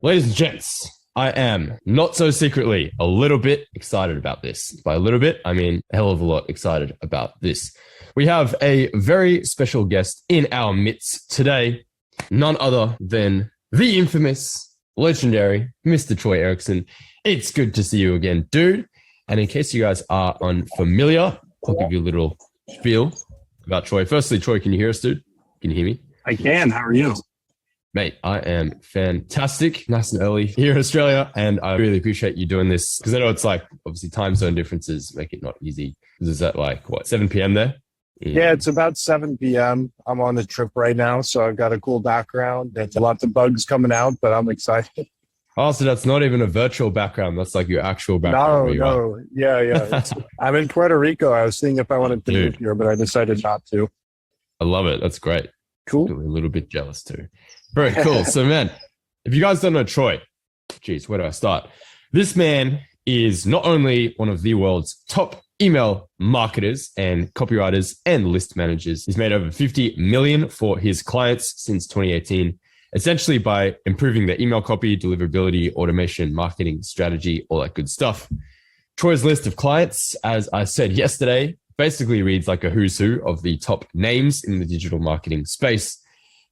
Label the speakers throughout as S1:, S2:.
S1: Ladies and gents, I am not so secretly a little bit excited about this. By a little bit, I mean a hell of a lot excited about this. We have a very special guest in our midst today, none other than the infamous, legendary Mr. Troy Erickson. It's good to see you again, dude. And in case you guys are unfamiliar, I'll give you a little spiel about Troy. Firstly, Troy, can you hear us, dude? Can you hear me?
S2: I can. How are you?
S1: Mate, I am fantastic, nice and early here in Australia, and I really appreciate you doing this because I know it's like obviously time zone differences make it not easy. Is that like what 7 p.m. there?
S2: Yeah, it's about 7 p.m. I'm on a trip right now, so I've got a cool background. There's lots of bugs coming out, but I'm excited.
S1: Oh, so that's not even a virtual background. That's like your actual background.
S2: No. Yeah. I'm in Puerto Rico. I was seeing if I wanted to move here, but I decided not to.
S1: I love it. That's great.
S2: Cool.
S1: A little bit jealous too. Very cool. So, man, if you guys don't know Troy, geez, where do I start? This man is not only one of the world's top email marketers and copywriters and list managers. He's made over 50 million for his clients since 2018, essentially by improving their email copy, deliverability, automation, marketing strategy, all that good stuff. Troy's list of clients, as I said yesterday, basically reads like a who's who of the top names in the digital marketing space.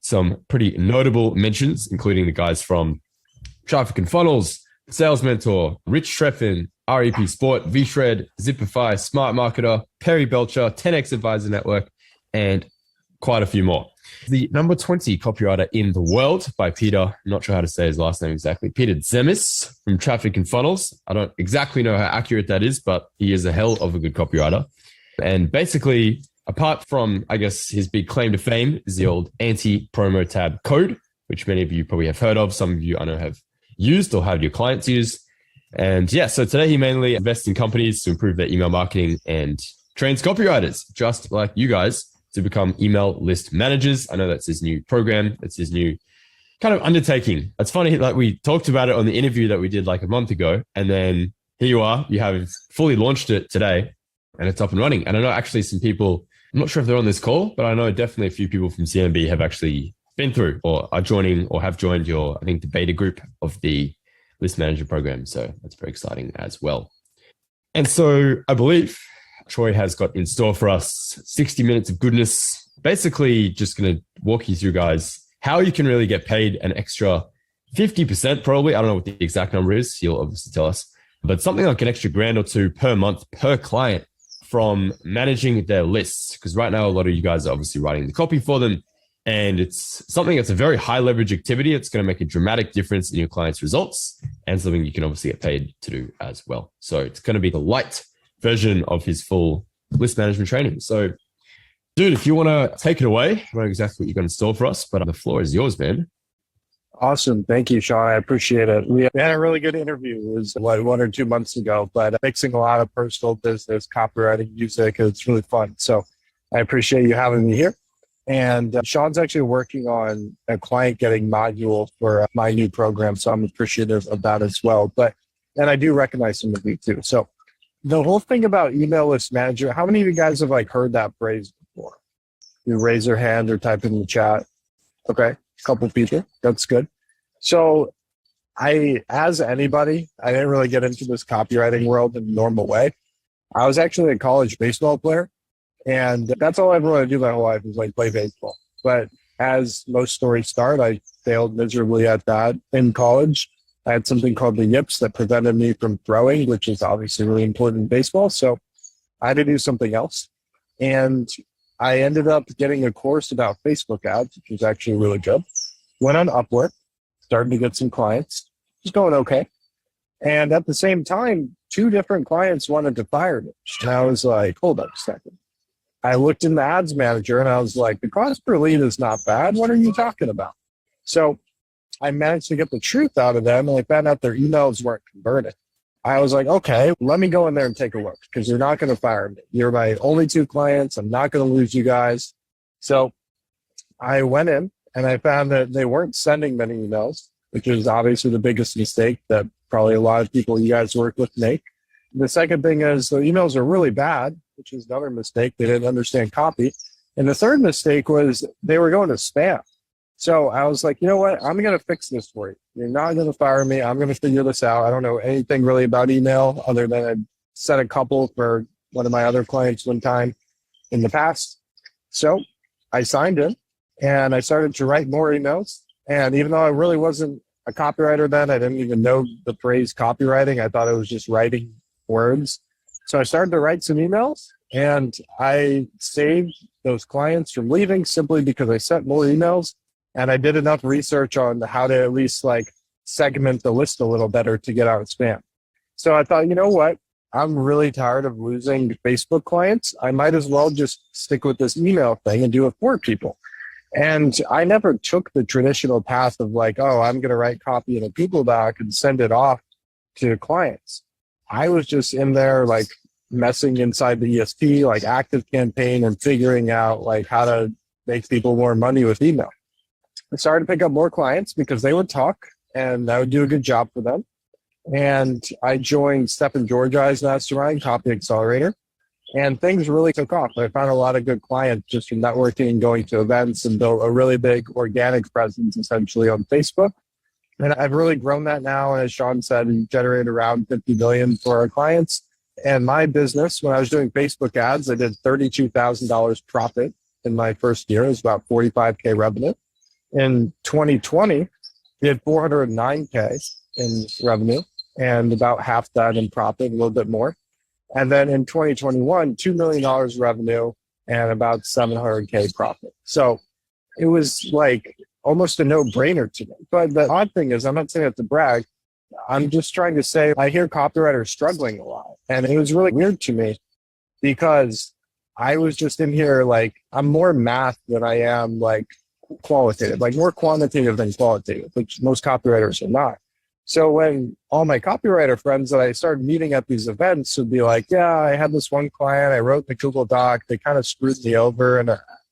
S1: Some pretty notable mentions, including the guys from Traffic and Funnels, Sales Mentor, Rich Treffin, REP Sport, VShred, Zipify, Smart Marketer, Perry Belcher, 10X Advisor Network, and quite a few more. The number 20 copywriter in the world by Peter, not sure how to say his last name exactly, Peter Zemis from Traffic and Funnels. I don't exactly know how accurate that is, but he is a hell of a good copywriter. And basically, apart from, I guess, his big claim to fame is the old anti-promo tab code, which many of you probably have heard of. Some of you I know have used or have your clients use. And yeah, so today he mainly invests in companies to improve their email marketing and trains copywriters, just like you guys, to become email list managers. I know that's his new program. That's his new kind of undertaking. It's funny, like we talked about it on the interview that we did like a month ago. And then here you are, you have fully launched it today and it's up and running. And I know actually some people, I'm not sure if they're on this call, but I know definitely a few people from CMB have actually been through or are joining or have joined your, I think, the beta group of the list manager program. So that's very exciting as well. And so I believe Troy has got in store for us 60 minutes of goodness. Basically, just going to walk you through, guys, how you can really get paid an extra 50% probably. I don't know what the exact number is. He'll obviously tell us, but something like an extra grand or two per month per client from managing their lists. Because right now, a lot of you guys are obviously writing the copy for them. And it's something that's a very high leverage activity. It's going to make a dramatic difference in your client's results and something you can obviously get paid to do as well. So it's going to be the light version of his full list management training. So, dude, if you want to take it away, I don't know exactly what you're going to store for us, but the floor is yours, man.
S2: Awesome. Thank you, Sean. I appreciate it. We had a really good interview. It was 1 or 2 months ago, but mixing a lot of personal business, copywriting, music, it's really fun. So I appreciate you having me here. And Sean's actually working on a client getting module for my new program. So I'm appreciative of that as well. And I do recognize some of you too. So the whole thing about email list manager, how many of you guys have like heard that phrase before? You raise your hand or type in the chat. Okay. A couple people. That's good. So as anybody, I didn't really get into this copywriting world in the normal way. I was actually a college baseball player. And that's all I ever wanted to do my whole life was like play baseball. But as most stories start, I failed miserably at that in college. I had something called the yips that prevented me from throwing, which is obviously really important in baseball. So I had to do something else. And I ended up getting a course about Facebook ads, which was actually really good. Went on Upwork, started to get some clients. It was going okay. And at the same time, 2 different clients wanted to fire me. And I was like, hold up a second. I looked in the ads manager and I was like, the cost per lead is not bad. What are you talking about? So I managed to get the truth out of them and I found out their emails weren't converted. I was like, okay, let me go in there and take a look because you're not going to fire me. You're my only 2 clients. I'm not going to lose you guys. So I went in and I found that they weren't sending many emails, which is obviously the biggest mistake that probably a lot of people you guys work with make. The second thing is the emails are really bad, which is another mistake. They didn't understand copy. And the third mistake was they were going to spam. So I was like, you know what? I'm going to fix this for you. You're not going to fire me. I'm going to figure this out. I don't know anything really about email other than I set a couple for one of my other clients one time in the past. So I signed in and I started to write more emails. And even though I really wasn't a copywriter then, I didn't even know the phrase copywriting. I thought it was just writing words. So I started to write some emails and I saved those clients from leaving simply because I sent more emails and I did enough research on how to at least like segment the list a little better to get out of spam. So I thought, you know what? I'm really tired of losing Facebook clients. I might as well just stick with this email thing and do it for people. And I never took the traditional path of like, oh, I'm going to write copy in a Google Doc and send it off to clients. I was just in there like messing inside the ESP, like Active Campaign, and figuring out like how to make people more money with email. I started to pick up more clients because they would talk and I would do a good job for them. And I joined Stephen Georgi's mastermind, Copy Accelerator, and things really took off. I found a lot of good clients just from networking and going to events and built a really big organic presence essentially on Facebook. And I've really grown that now. And as Sean said, we generate around 50 million for our clients. And my business, when I was doing Facebook ads, I did $32,000 profit in my first year. It was about 45K revenue. In 2020, we did 409K in revenue and about half that in profit, a little bit more. And then in 2021, $2 million revenue and about 700K profit. So it was like almost a no-brainer to me. But the odd thing is, I'm not saying that to brag. I'm just trying to say I hear copywriters struggling a lot. And it was really weird to me because I was just in here like, I'm more math than I am like qualitative, like more quantitative than qualitative, which most copywriters are not. So when all my copywriter friends that I started meeting at these events would be like, yeah, I had this one client, I wrote the Google Doc, they kind of screwed me over. And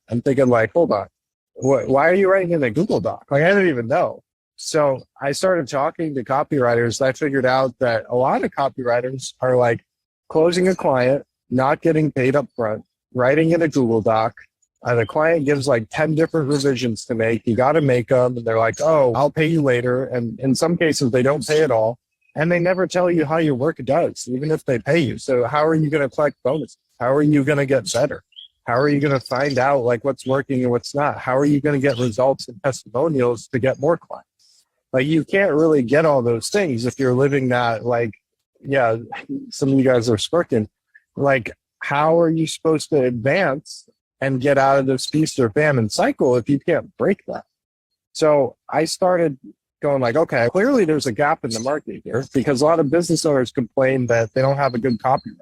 S2: I'm thinking like, hold on, why are you writing in a Google Doc? Like I didn't even know. So I started talking to copywriters. I figured out that a lot of copywriters are like closing a client, not getting paid up front, writing in a Google Doc. The client gives like 10 different revisions to make. You got to make them. And they're like, oh, I'll pay you later. And in some cases, they don't pay at all. And they never tell you how your work does, even if they pay you. So how are you going to collect bonuses? How are you going to get better? How are you going to find out like what's working and what's not? How are you going to get results and testimonials to get more clients? Like you can't really get all those things if you're living that like, yeah, some of you guys are smirking. Like, how are you supposed to advance and get out of this feast or famine cycle if you can't break that? So I started going like, okay, clearly there's a gap in the market here because a lot of business owners complain that they don't have a good copywriter.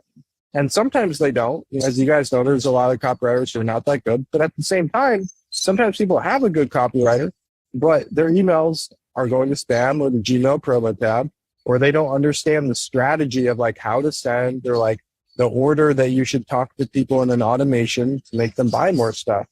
S2: And sometimes they don't. As you guys know, there's a lot of copywriters who are not that good. But at the same time, sometimes people have a good copywriter, but their emails are going to spam or the Gmail promo tab, or they don't understand the strategy of like how to send or like the order that you should talk to people in an automation to make them buy more stuff.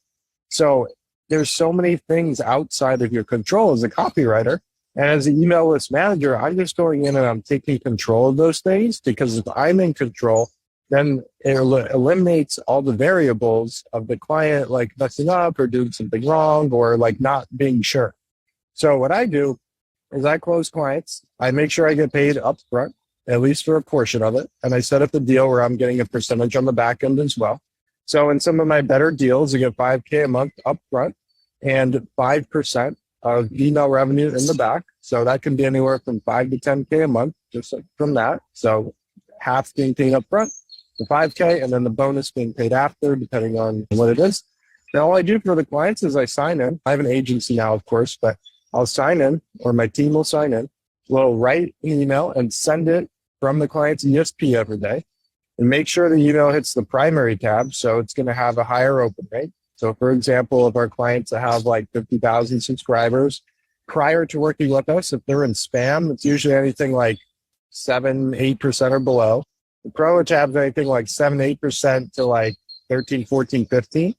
S2: So there's so many things outside of your control as a copywriter. And as an email list manager, I'm just going in and I'm taking control of those things because if I'm in control, then it eliminates all the variables of the client like messing up or doing something wrong or like not being sure. So what I do is I close clients. I make sure I get paid up front, at least for a portion of it. And I set up a deal where I'm getting a percentage on the back end as well. So in some of my better deals, I get 5K a month up front and 5% of email revenue in the back. So that can be anywhere from 5 to 10K a month, just like from that. So half being paid up front, the 5K, and then the bonus being paid after, depending on what it is. Now, all I do for the clients is I sign in. I have an agency now, of course, but I'll sign in, or my team will sign in. We'll write an email and send it from the client's ESP every day and make sure the email hits the primary tab. So it's going to have a higher open rate. So for example, if our clients that have like 50,000 subscribers prior to working with us, if they're in spam, it's usually anything like 7-8% or below. The promo tab is anything like 7-8% to like 13, 14, 15.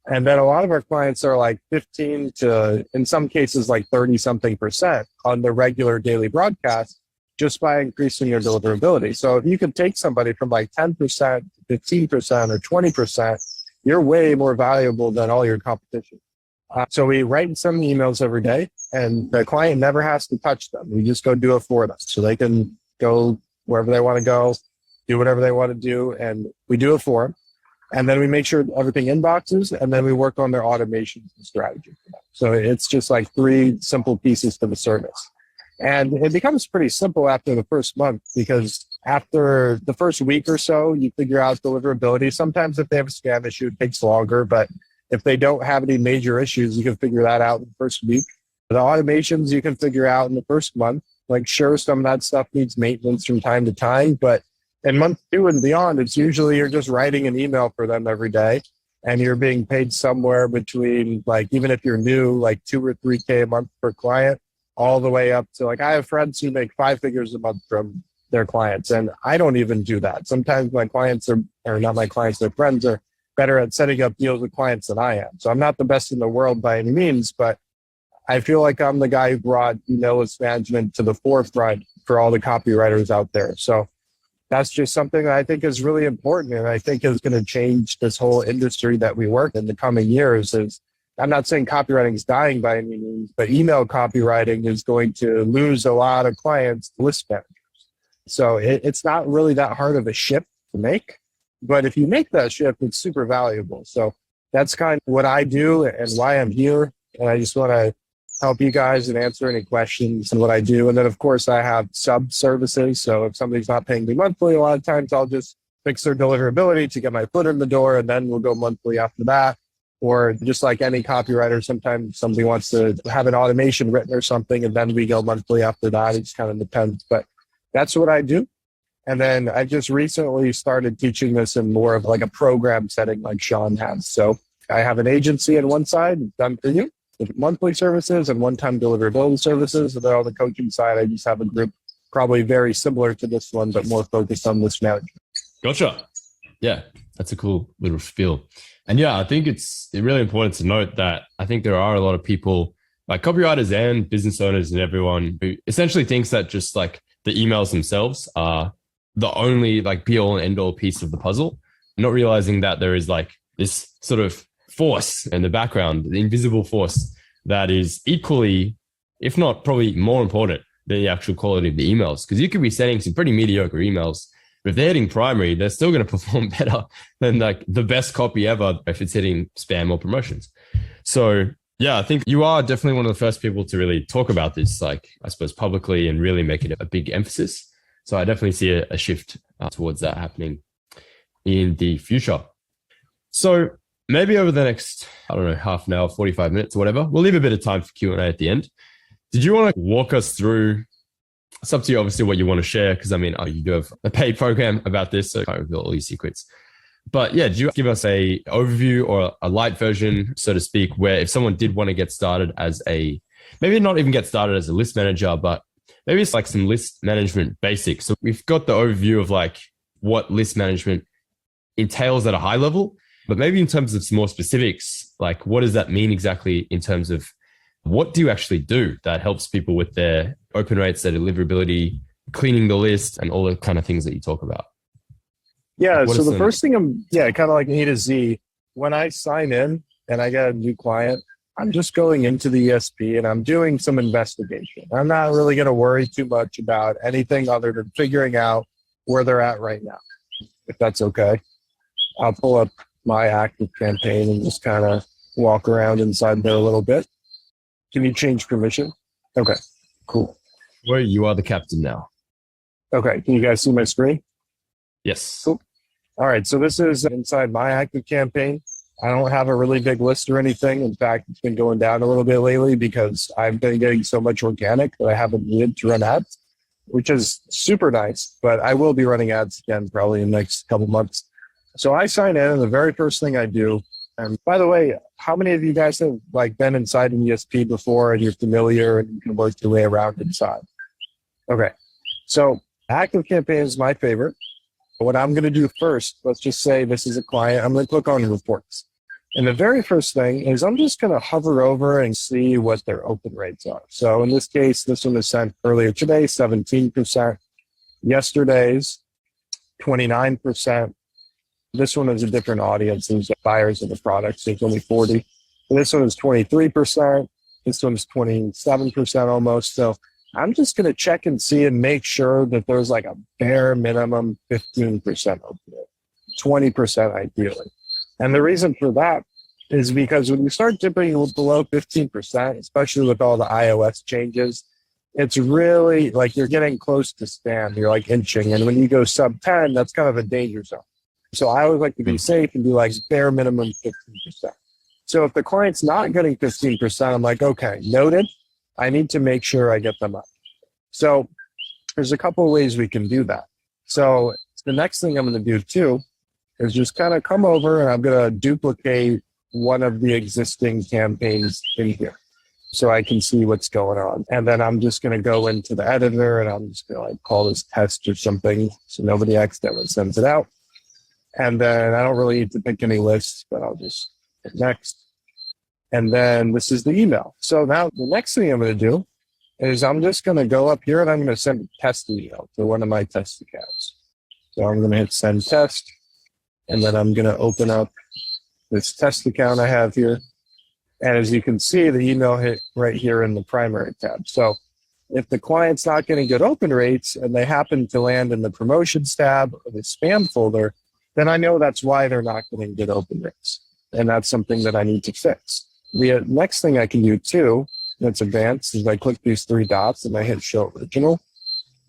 S2: And then a lot of our clients are like 15 to, in some cases, like 30 something percent on the regular daily broadcast just by increasing your deliverability. So if you could take somebody from like 10%, 15% or 20%, you're way more valuable than all your competition. So we write and send emails every day, and the client never has to touch them. We just go do it for them. So they can go wherever they want to go, do whatever they want to do, and we do it for them. And then we make sure everything inboxes, and then we work on their automations and strategy for them. So it's just like 3 simple pieces to the service. And it becomes pretty simple after the first month, because after the first week or so, you figure out deliverability. Sometimes if they have a scam issue, it takes longer, but if they don't have any major issues, you can figure that out in the first week. The automations you can figure out in the first month. Like, sure, some of that stuff needs maintenance from time to time, but in month 2 and beyond, it's usually you're just writing an email for them every day, and you're being paid somewhere between, like, even if you're new, like 2 or 3K a month per client, all the way up to, like, I have friends who make 5 figures a month from their clients, and I don't even do that. Sometimes my clients or not my clients, their friends are better at setting up deals with clients than I am. So I'm not the best in the world by any means, but I feel like I'm the guy who brought email list management to the forefront for all the copywriters out there. So that's just something that I think is really important, and I think is going to change this whole industry that we work in the coming years. Is, I'm not saying copywriting is dying by any means, but email copywriting is going to lose a lot of clients to list managers. So it's not really that hard of a shift to make, but if you make that shift, it's super valuable. So that's kind of what I do and why I'm here. And I just want to help you guys and answer any questions and what I do. And then, of course, I have sub services. So if somebody's not paying me monthly, a lot of times I'll just fix their deliverability to get my foot in the door, and then we'll go monthly after that. Or just like any copywriter, sometimes somebody wants to have an automation written or something, and then we go monthly after that. It just kind of depends. But that's what I do. And then I just recently started teaching this in more of like a program setting like Sean has. So I have an agency on one side, done for you, with monthly services and one-time deliverability services. And then on the coaching side, I just have a group probably very similar to this one, but more focused on list management.
S1: Gotcha. Yeah, that's a cool little spiel. And yeah, I think it's really important to note that I think there are a lot of people, like copywriters and business owners and everyone, who essentially thinks that just like the emails themselves are the only like be all and end all piece of the puzzle, not realizing that there is like this sort of force in the background, the invisible force that is equally, if not probably more important than the actual quality of the emails. Because you could be sending some pretty mediocre emails, but if they're hitting primary, they're still going to perform better than like the best copy ever if it's hitting spam or promotions. So yeah, I think you are definitely one of the first people to really talk about this, like I suppose publicly, and really make it a big emphasis. So I definitely see a shift towards that happening in the future. So maybe over the next, I don't know, half an hour, 45 minutes or whatever, we'll leave a bit of time for Q&A at the end. Did you want to walk us through, it's up to you obviously what you want to share, because I mean, you do have a paid program about this, so I can't reveal all these secrets. But yeah, do you give us a overview or a light version, so to speak, where if someone did want to get started as a, maybe not even get started as a list manager, but maybe it's like some list management basics. So we've got the overview of like what list management entails at a high level, but maybe in terms of some more specifics, like what does that mean exactly in terms of what do you actually do that helps people with their open rates, their deliverability, cleaning the list, and all the kind of things that you talk about?
S2: Yeah. So the first thing kind of like A to Z, when I sign in and I get a new client, I'm just going into the ESP and I'm doing some investigation. I'm not really going to worry too much about anything other than figuring out where they're at right now, if that's okay. I'll pull up my active campaign and just kind of walk around inside there a little bit. Can you change permission? Okay, cool.
S1: Where you are the captain now.
S2: Okay, can you guys see my screen?
S1: Yes.
S2: Cool. All right, so this is inside my active campaign. I don't have a really big list or anything. In fact, it's been going down a little bit lately because I've been getting so much organic that I haven't needed to run ads, which is super nice, but I will be running ads again probably in the next couple months. So I sign in, and the very first thing I do, and by the way, how many of you guys have like been inside an ESP before and you're familiar and you can work your way around inside? Okay, so active campaign is my favorite. What I'm going to do first, let's just say this is a client, I'm going to click on reports. And the very first thing is I'm just going to hover over and see what their open rates are. So in this case, this one was sent earlier today, 17%. Yesterday's, 29%. This one is a different audience. These buyers of the product, so it's only 40. This one is 23%. This one's 27% almost. So I'm just going to check and see and make sure that there's like a bare minimum 15% open rate, 20% ideally. And the reason for that is because when you start dipping below 15%, especially with all the iOS changes, it's really like you're getting close to spam. You're like inching. And when you go sub 10, that's kind of a danger zone. So I always like to be safe and be like bare minimum 15%. So if the client's not getting 15%, I'm like, okay, noted. I need to make sure I get them up. So there's a couple of ways we can do that. So the next thing I'm going to do too is just kind of come over and I'm going to duplicate one of the existing campaigns in here so I can see what's going on. And then I'm just going to go into the editor and I'm just going to like call this test or something so nobody accidentally sends it out. And then I don't really need to pick any lists, but I'll just hit next. And then this is the email. So now the next thing I'm going to do is I'm just going to go up here and I'm going to send a test email to one of my test accounts. So I'm going to hit send test. And then I'm going to open up this test account I have here. And as you can see, the email hit right here in the primary tab. So if the client's not getting good open rates and they happen to land in the promotions tab or the spam folder, then I know that's why they're not getting good open rates. And that's something that I need to fix. The next thing I can do too, that's advanced, is I click these three dots and I hit show original.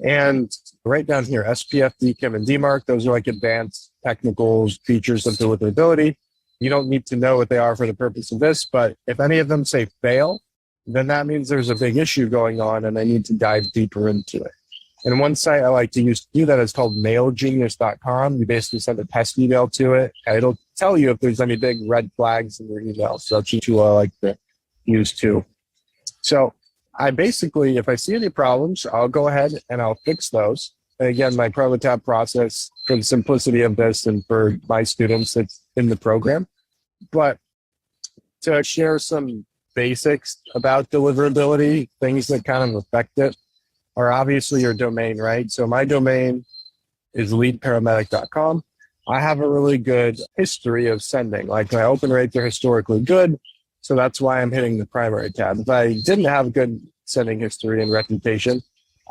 S2: And right down here, SPF, DKIM, and DMARC, those are like advanced technicals, features of deliverability. You don't need to know what they are for the purpose of this, but if any of them say fail, then that means there's a big issue going on and I need to dive deeper into it. And one site I like to use to do that is called mailgenius.com. You basically send a test email to it, and it'll tell you if there's any big red flags in your email. So that's a tool I like to use too. So I basically, if I see any problems, I'll go ahead and I'll fix those. And again, my prototype process for the simplicity of this and for my students that's in the program. But to share some basics about deliverability, things that kind of affect it, are obviously your domain, right? So my domain is leadparamedic.com. I have a really good history of sending. Like my open rates are historically good. So that's why I'm hitting the primary tab. If I didn't have good sending history and reputation,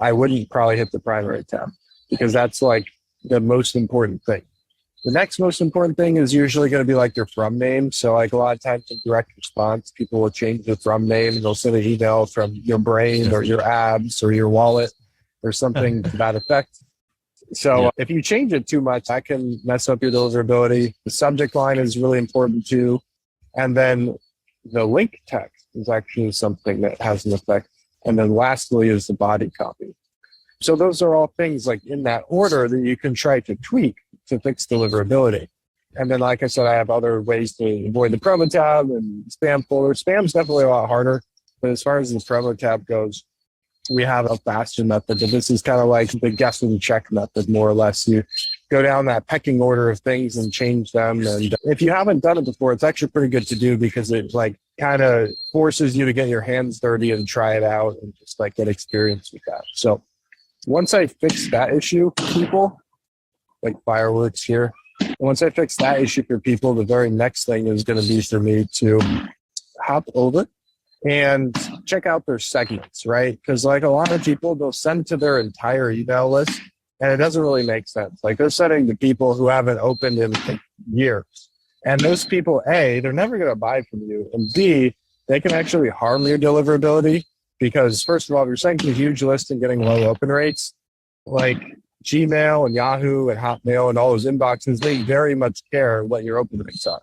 S2: I wouldn't probably hit the primary tab because that's like the most important thing. The next most important thing is usually going to be like your from name. So like a lot of times in direct response, people will change the from name and they'll send an email from your brain or your abs or your wallet or something to that effect. So if you change it too much, that can mess up your deliverability. The subject line is really important too. And then the link text is actually something that has an effect. And then lastly is the body copy. So those are all things like in that order that you can try to tweak to fix deliverability. And then, like I said, I have other ways to avoid the promo tab and spam folder. Spam's definitely a lot harder. But as far as the promo tab goes, we have a faster method. But this is kind of like the guess and check method, more or less. You go down that pecking order of things and change them. And if you haven't done it before, it's actually pretty good to do because it like kind of forces you to get your hands dirty and try it out and just like get experience with that. So once I fix that issue, people, like fireworks here, once I fix that issue for people, the very next thing is going to be for me to hop over and check out their segments, right? Because like a lot of people, they'll send to their entire email list, and it doesn't really make sense. Like they're sending to people who haven't opened in years. And those people, A, they're never going to buy from you. And B, they can actually harm your deliverability because, first of all, if you're sending a huge list and getting low open rates, like Gmail and Yahoo and Hotmail and all those inboxes, they very much care what your open rates are.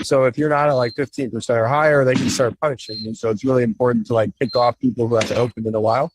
S2: So if you're not at like 15% or higher, they can start punishing you. So it's really important to like pick off people who haven't opened in a while.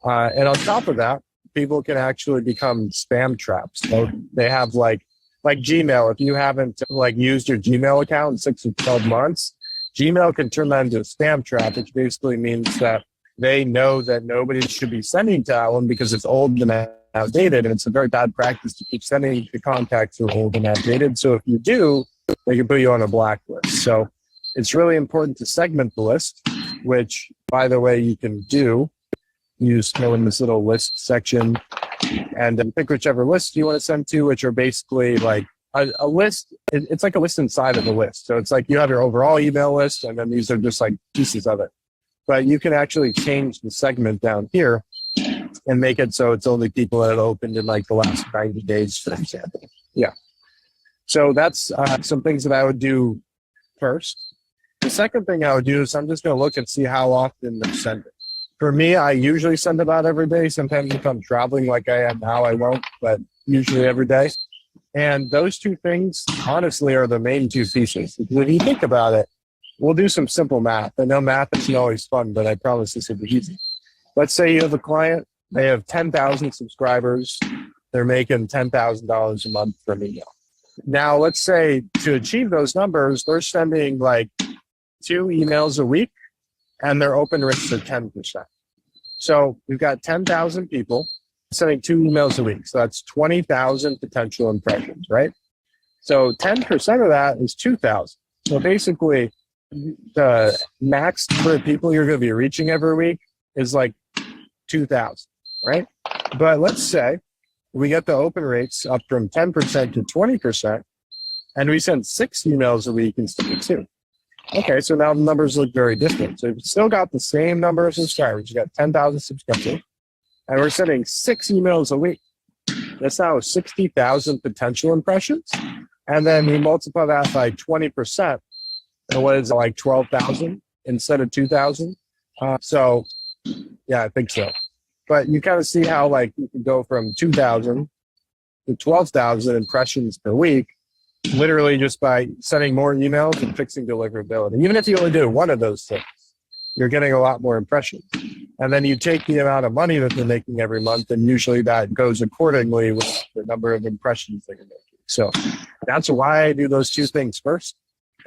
S2: And on top of that, people can actually become spam traps. So they have like Gmail. If you haven't like used your Gmail account in 6 or 12 months, Gmail can turn that into a spam trap, which basically means that they know that nobody should be sending to that one because it's old and outdated. And it's a very bad practice to keep sending to contacts who are old and outdated. So if you do, they can put you on a blacklist. So it's really important to segment the list, which, by the way, you can do. You just go in this little list section and then pick whichever list you want to send to, which are basically like a list, it's like a list inside of the list. So it's like you have your overall email list, and then these are just like pieces of it. But you can actually change the segment down here and make it so it's only people that opened in like the last 90 days, for example. Yeah. So that's some things that I would do first. The second thing I would do is I'm just going to look and see how often they're sending. For me, I usually send about every day. Sometimes if I'm traveling like I am now, I won't, but usually every day. And those two things, honestly, are the main two pieces. Because if you think about it, we'll do some simple math. I know math isn't always fun, but I promise this will be easy. Let's say you have a client, they have 10,000 subscribers. They're making $10,000 a month from email. Now, let's say to achieve those numbers, they're sending like 2 emails a week, and their open rates are 10%. So we've got 10,000 people sending 2 emails a week. So that's 20,000 potential impressions, right? So 10% of that is 2,000. So basically, the max for people you're going to be reaching every week is like 2,000, right? But let's say we get the open rates up from 10% to 20%, and we send 6 emails a week instead of 2. Okay, so now the numbers look very different. So we've still got the same number of subscribers. You got 10,000 subscribers, and we're sending 6 emails a week. That's now 60,000 potential impressions. And then we multiply that by 20%. And what is it, like 12,000 instead of 2,000? So, yeah, I think so. But you kind of see how like you can go from 2,000 to 12,000 impressions per week, literally just by sending more emails and fixing deliverability. Even if you only do one of those things, you're getting a lot more impressions. And then you take the amount of money that they're making every month, and usually that goes accordingly with the number of impressions they're making. So that's why I do those 2 things first.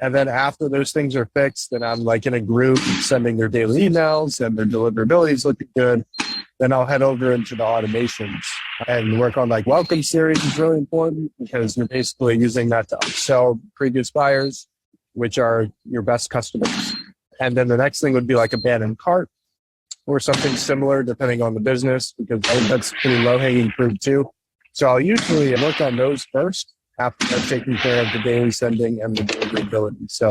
S2: And then after those things are fixed, then I'm like in a group sending their daily emails and their deliverability is looking good. Then I'll head over into the automations and work on like welcome series is really important because you're basically using that to upsell previous buyers, which are your best customers. And then the next thing would be like abandoned cart or something similar depending on the business, because that's pretty low hanging fruit too. So I'll usually work on those first after I've taken care of the daily sending and the deliverability. So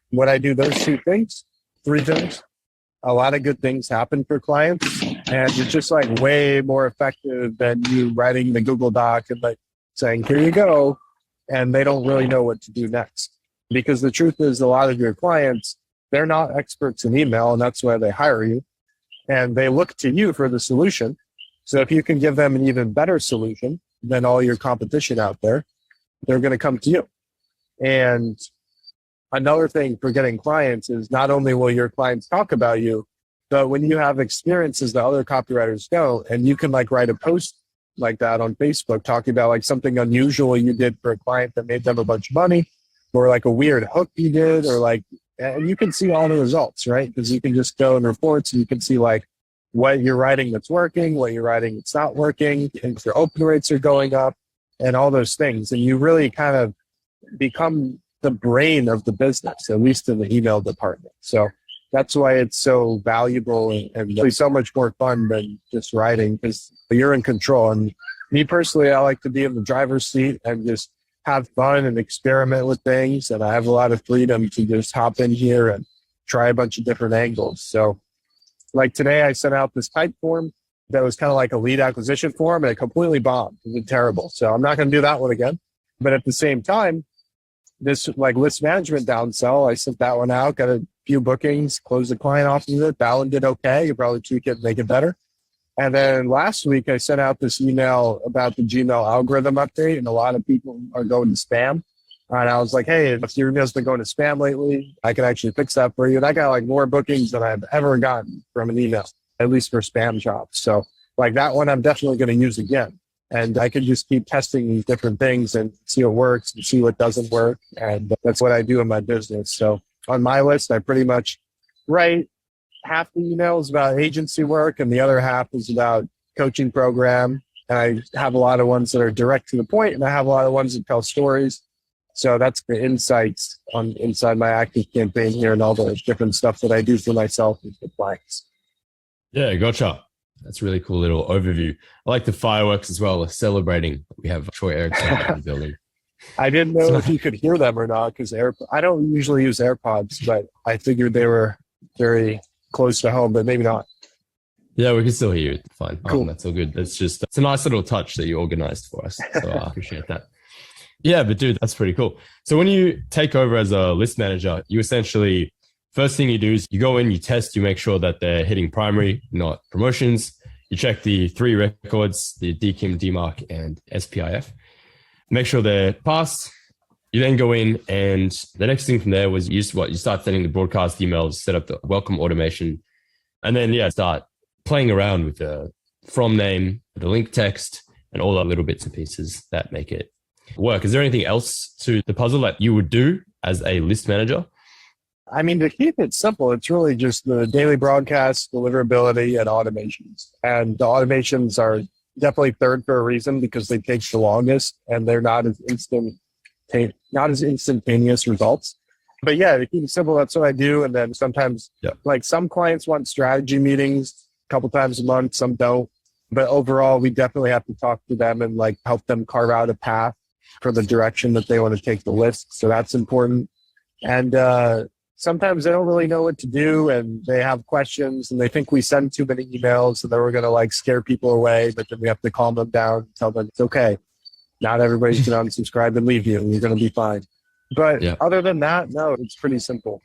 S2: when I do those 2 things, 3 things, a lot of good things happen for clients, and it's just like way more effective than you writing the Google Doc and like saying, here you go. And they don't really know what to do next. Because the truth is a lot of your clients, they're not experts in email, and that's why they hire you. And they look to you for the solution. So if you can give them an even better solution than all your competition out there, they're going to come to you. And another thing for getting clients is not only will your clients talk about you, but when you have experiences that other copywriters don't, and you can like write a post like that on Facebook talking about like something unusual you did for a client that made them a bunch of money, or like a weird hook you did, or like, and you can see all the results, right? Because you can just go in reports and you can see like what you're writing that's working, what you're writing that's not working, and if your open rates are going up and all those things. And you really kind of become the brain of the business, at least in the email department. So that's why it's so valuable and really so much more fun than just writing, because you're in control. And me personally, I like to be in the driver's seat and just have fun and experiment with things. And I have a lot of freedom to just hop in here and try a bunch of different angles. So like today, I sent out this type form that was kind of like a lead acquisition form, and it completely bombed. It was terrible. So I'm not going to do that one again. But at the same time, this like list management downsell, I sent that one out, got a few bookings, closed the client off of it. That one did okay. You probably tweak it and make it better. And then last week, I sent out this email about the Gmail algorithm update, and a lot of people are going to spam. And I was like, hey, if your email's been going to spam lately, I can actually fix that for you. And I got like more bookings than I've ever gotten from an email, at least for spam jobs. So like that one, I'm definitely going to use again. And I can just keep testing these different things and see what works and see what doesn't work. And that's what I do in my business. So on my list, I pretty much write half the emails about agency work and the other half is about coaching program. And I have a lot of ones that are direct to the point, and I have a lot of ones that tell stories. So that's the insights on inside my active campaign here and all the different stuff that I do for myself and for clients.
S1: Yeah, gotcha. That's a really cool little overview. I like the fireworks as well, celebrating. We have Troy Erickson in the building.
S2: I didn't know if you could hear them or not because I don't usually use AirPods, but I figured they were very close to home, but maybe not.
S1: Yeah, we can still hear you. Fine.
S2: Cool.
S1: That's all good. It's a nice little touch that you organized for us. So I appreciate that. Yeah, but dude, that's pretty cool. So when you take over as a list manager, you essentially, first thing you do is you go in, you test, you make sure that they're hitting primary, not promotions. You check the 3 records, the DKIM, DMARC, and SPIF. Make sure they're passed. You then go in, and the next thing from there was you start sending the broadcast emails, set up the welcome automation, and then start playing around with the from name, the link text, and all the little bits and pieces that make it work. Is there anything else to the puzzle that you would do as a list manager?
S2: I mean, to keep it simple, it's really just the daily broadcast, deliverability, and automations. And the automations are definitely third for a reason because they take the longest and they're not as instantaneous results. But yeah, to keep it simple, that's what I do. And then sometimes, like some clients want strategy meetings a couple times a month, some don't. But overall, we definitely have to talk to them and like help them carve out a path for the direction that they want to take the list. So that's important. And sometimes they don't really know what to do and they have questions and they think we send too many emails and then we're going to like scare people away, but then we have to calm them down and tell them it's okay. Not everybody's going to unsubscribe and leave you and you're going to be fine. But other than that, no, it's pretty simple.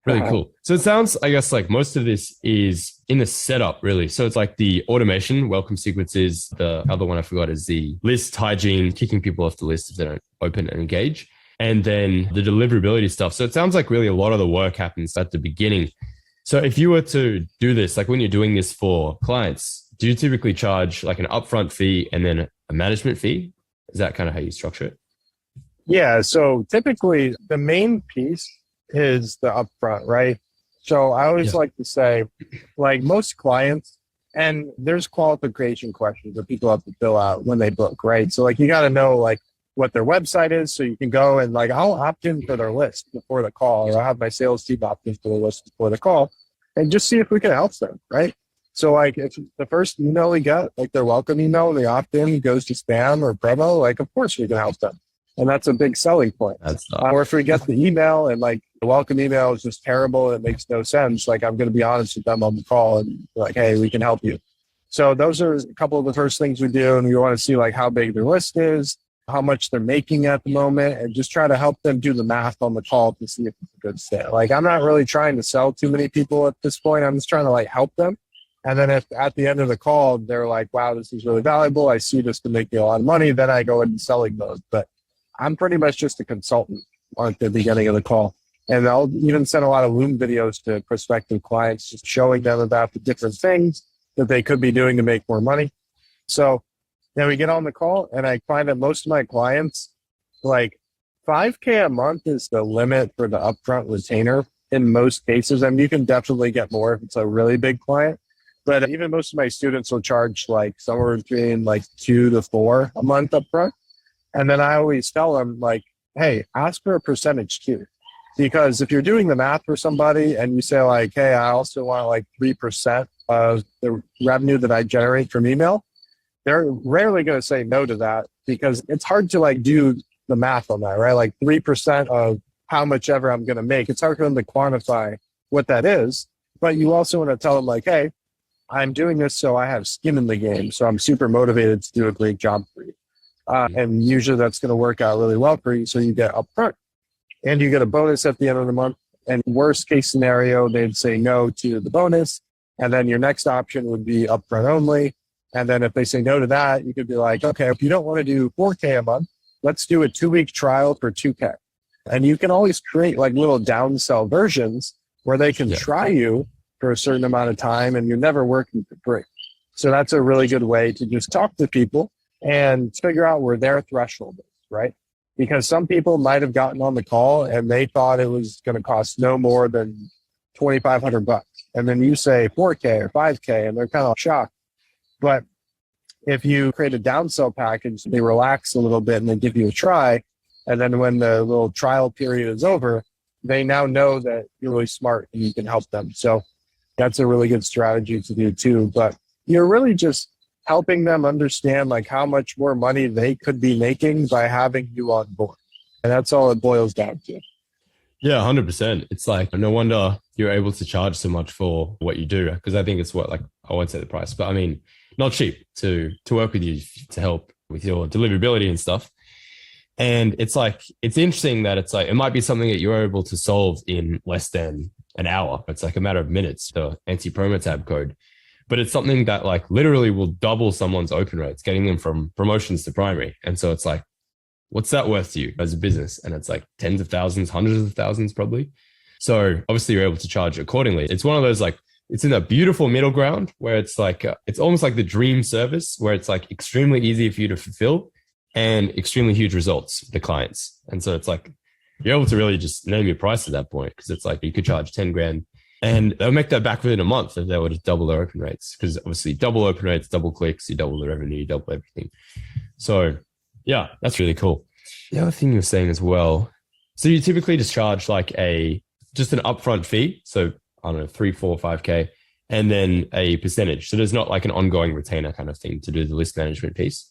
S1: Really cool. So it sounds, I guess, like most of this is in the setup, really. So it's like the automation, welcome sequences. The other one I forgot is the list hygiene, kicking people off the list if they don't open and engage. And then the deliverability stuff. So it sounds like really a lot of the work happens at the beginning. So if you were to do this, like when you're doing this for clients, do you typically charge like an upfront fee and then a management fee? Is that kind of how you structure it?
S2: Yeah. So typically the main piece is the upfront, right? So I always like to say, like most clients, and there's qualification questions that people have to fill out when they book, right? So like you got to know like what their website is so you can go and like I'll opt in for their list before the call, or I'll have my sales team opt in for the list before the call and just see if we can help them, right? So like if the first email we get, like their welcome email, and they opt in goes to spam or promo, like of course we can help them. And that's a big selling point. Or if we get the email and like the welcome email is just terrible, it makes no sense, like I'm going to be honest with them on the call and like, hey, we can help you. So those are a couple of the first things we do. And we want to see like how big their list is, how much they're making at the moment, and just try to help them do the math on the call to see if it's a good fit. Like I'm not really trying to sell too many people at this point. I'm just trying to like help them. And then if at the end of the call, they're like, wow, this is really valuable, I see this can make me a lot of money, then I go into selling mode. But I'm pretty much just a consultant at the beginning of the call. And I'll even send a lot of Loom videos to prospective clients, just showing them about the different things that they could be doing to make more money. So then we get on the call and I find that most of my clients, like $5,000 a month is the limit for the upfront retainer in most cases. I mean, you can definitely get more if it's a really big client. But even most of my students will charge like somewhere between like 2 to 4 a month upfront. And then I always tell them like, hey, ask for a percentage too. Because if you're doing the math for somebody and you say like, hey, I also want like 3% of the revenue that I generate from email, they're rarely going to say no to that because it's hard to like do the math on that, right? Like 3% of how much ever I'm going to make. It's hard for them to quantify what that is. But you also want to tell them like, hey, I'm doing this so I have skin in the game. So I'm super motivated to do a great job for you. And usually that's going to work out really well for you. So you get upfront and you get a bonus at the end of the month. And worst case scenario, they'd say no to the bonus. And then your next option would be upfront only. And then if they say no to that, you could be like, okay, if you don't want to do $4,000 a month, let's do a 2-week trial for $2,000. And you can always create like little downsell versions where they can try you for a certain amount of time and you're never working for free. So that's a really good way to just talk to people and figure out where their threshold is, right? Because some people might have gotten on the call and they thought it was going to cost no more than $2,500. And then you say $4,000 or $5,000 and they're kind of shocked. But if you create a downsell package, they relax a little bit and they give you a try. And then when the little trial period is over, they now know that you're really smart and you can help them. So that's a really good strategy to do too. But you're really just helping them understand like how much more money they could be making by having you on board. And that's all it boils down to.
S1: Yeah, 100%. It's like, no wonder you're able to charge so much for what you do. Because I think it's what, like, I won't say the price, but I mean, not cheap to work with you, to help with your deliverability and stuff. And it's like, it's interesting that it's like, it might be something that you're able to solve in less than an hour. It's like a matter of minutes, the anti-promo tab code. But it's something that like literally will double someone's open rates, getting them from promotions to primary. And so it's like, what's that worth to you as a business? And it's like tens of thousands, hundreds of thousands, probably. So obviously you're able to charge accordingly. It's one of those like, it's in a beautiful middle ground where it's like, it's almost like the dream service where it's like extremely easy for you to fulfill and extremely huge results for the clients. And so it's like, you're able to really just name your price at that point, because it's like you could charge 10 grand and they'll make that back within a month if they were to double their open rates. Because obviously double open rates, double clicks, you double the revenue, you double everything. So yeah, that's really cool. The other thing you're saying as well, so you typically just charge like just an upfront fee. So I don't know, 3, 4, 5K, and then a percentage. So there's not like an ongoing retainer kind of thing to do the list management piece.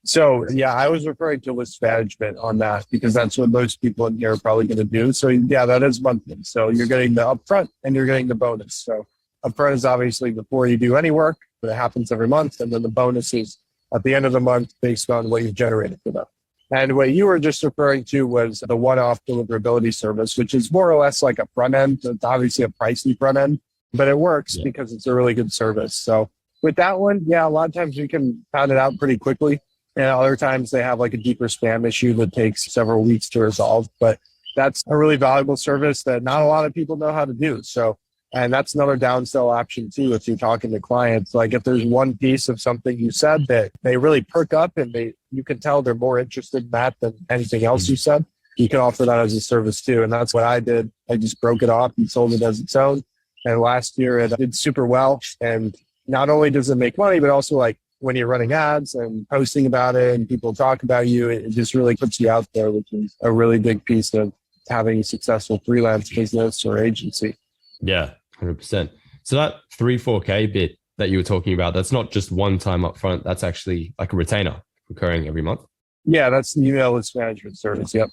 S2: So yeah, I was referring to list management on that because that's what most people in here are probably going to do. So yeah, that is monthly. So you're getting the upfront and you're getting the bonus. So upfront is obviously before you do any work, but it happens every month. And then the bonus is at the end of the month based on what you've generated for them. And what you were just referring to was the one-off deliverability service, which is more or less like a front end. It's obviously a pricey front end, but it works because it's a really good service. So with that one, yeah, a lot of times we can pound it out pretty quickly. And other times they have like a deeper spam issue that takes several weeks to resolve. But that's a really valuable service that not a lot of people know how to do. So, and that's another downsell option too. If you're talking to clients, like if there's one piece of something you said that they really perk up and you can tell they're more interested in that than anything else you said, you can offer that as a service too. And that's what I did. I just broke it off and sold it as its own. And last year it did super well. And not only does it make money, but also like when you're running ads and posting about it and people talk about you, it just really puts you out there, which is a really big piece of having a successful freelance business or agency.
S1: Yeah, 100%. So that 3, 4K bit that you were talking about, that's not just one time up front. That's actually like a retainer recurring every month.
S2: Yeah, that's the email list management service. Yep.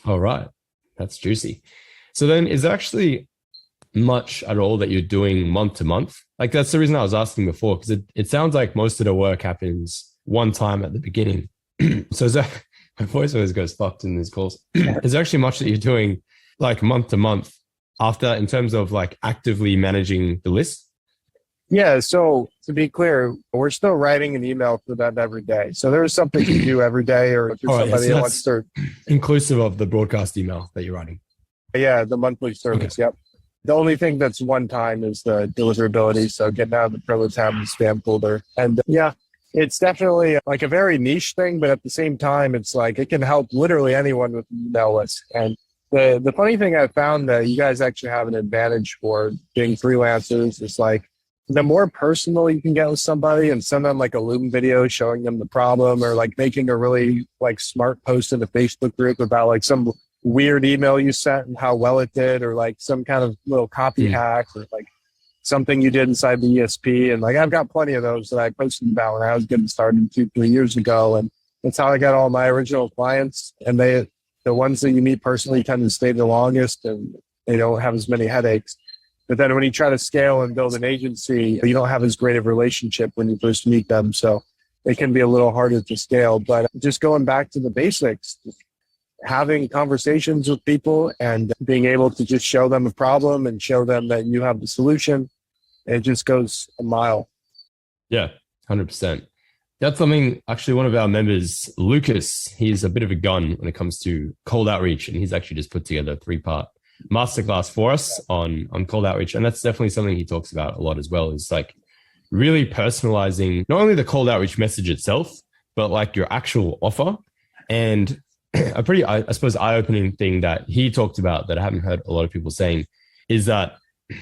S1: All right. That's juicy. So then is there actually much at all that you're doing month to month? Like that's the reason I was asking before, because it sounds like most of the work happens one time at the beginning. So is that, my voice always goes fucked in these calls. Is there actually much that you're doing like month to month after in terms of like actively managing the list?
S2: Yeah. So to be clear, we're still writing an email for them every day. So there's something to do every day or somebody that wants to.
S1: Inclusive of the broadcast email that you're writing.
S2: Yeah. The monthly service. Okay. Yep. The only thing that's one time is the deliverability. So getting out of the privilege tab and spam folder. And yeah, it's definitely like a very niche thing, but at the same time, it's like it can help literally anyone with an email list. And the funny thing I found that you guys actually have an advantage for being freelancers is like the more personal you can get with somebody and send them like a Loom video showing them the problem or like making a really like smart post in the Facebook group about like some weird email you sent and how well it did, or like some kind of little copy hack or like something you did inside the ESP. And like, I've got plenty of those that I posted about when I was getting started 2-3 years ago. And that's how I got all my original clients. And the ones that you meet personally tend to stay the longest and they don't have as many headaches. But then when you try to scale and build an agency, you don't have as great of a relationship when you first meet them. So it can be a little harder to scale, but just going back to the basics, having conversations with people and being able to just show them a problem and show them that you have the solution, it just goes a mile.
S1: Yeah, 100%. That's something actually one of our members, Lucas, he's a bit of a gun when it comes to cold outreach. And he's actually just put together a 3-part masterclass for us on cold outreach. And that's definitely something he talks about a lot as well, is like really personalizing not only the cold outreach message itself, but like your actual offer. And a pretty, I suppose, eye-opening thing that he talked about that I haven't heard a lot of people saying is that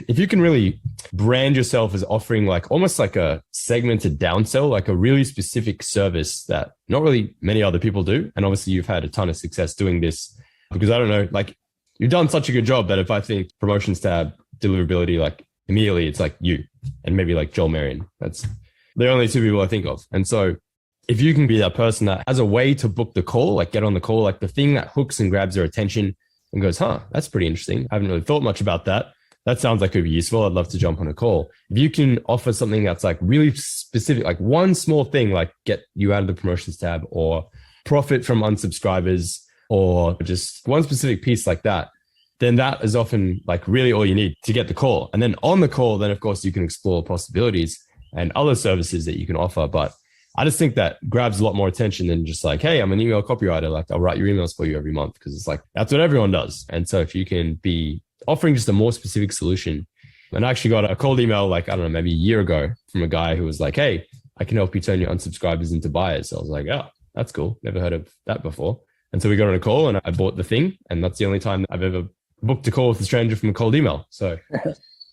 S1: if you can really brand yourself as offering like almost like a segmented downsell, like a really specific service that not really many other people do. And obviously you've had a ton of success doing this because I don't know, like you've done such a good job that if I think promotions tab, deliverability, like immediately it's like you and maybe like Joel Marion. That's they're only two people I think of. And so if you can be that person that has a way to book the call, like get on the call, like the thing that hooks and grabs their attention and goes, that's pretty interesting. I haven't really thought much about that. That sounds like it would be useful. I'd love to jump on a call. If you can offer something that's like really specific, like one small thing, like get you out of the promotions tab or profit from unsubscribers or just one specific piece like that, then that is often like really all you need to get the call. And then on the call, then of course you can explore possibilities and other services that you can offer. But I just think that grabs a lot more attention than just like, hey, I'm an email copywriter. Like I'll write your emails for you every month because it's like, that's what everyone does. And so if you can be offering just a more specific solution, and I actually got a cold email, like, I don't know, maybe a year ago from a guy who was like, hey, I can help you turn your unsubscribers into buyers. So I was like, oh, that's cool. Never heard of that before. And so we got on a call and I bought the thing. And that's the only time I've ever booked a call with a stranger from a cold email. So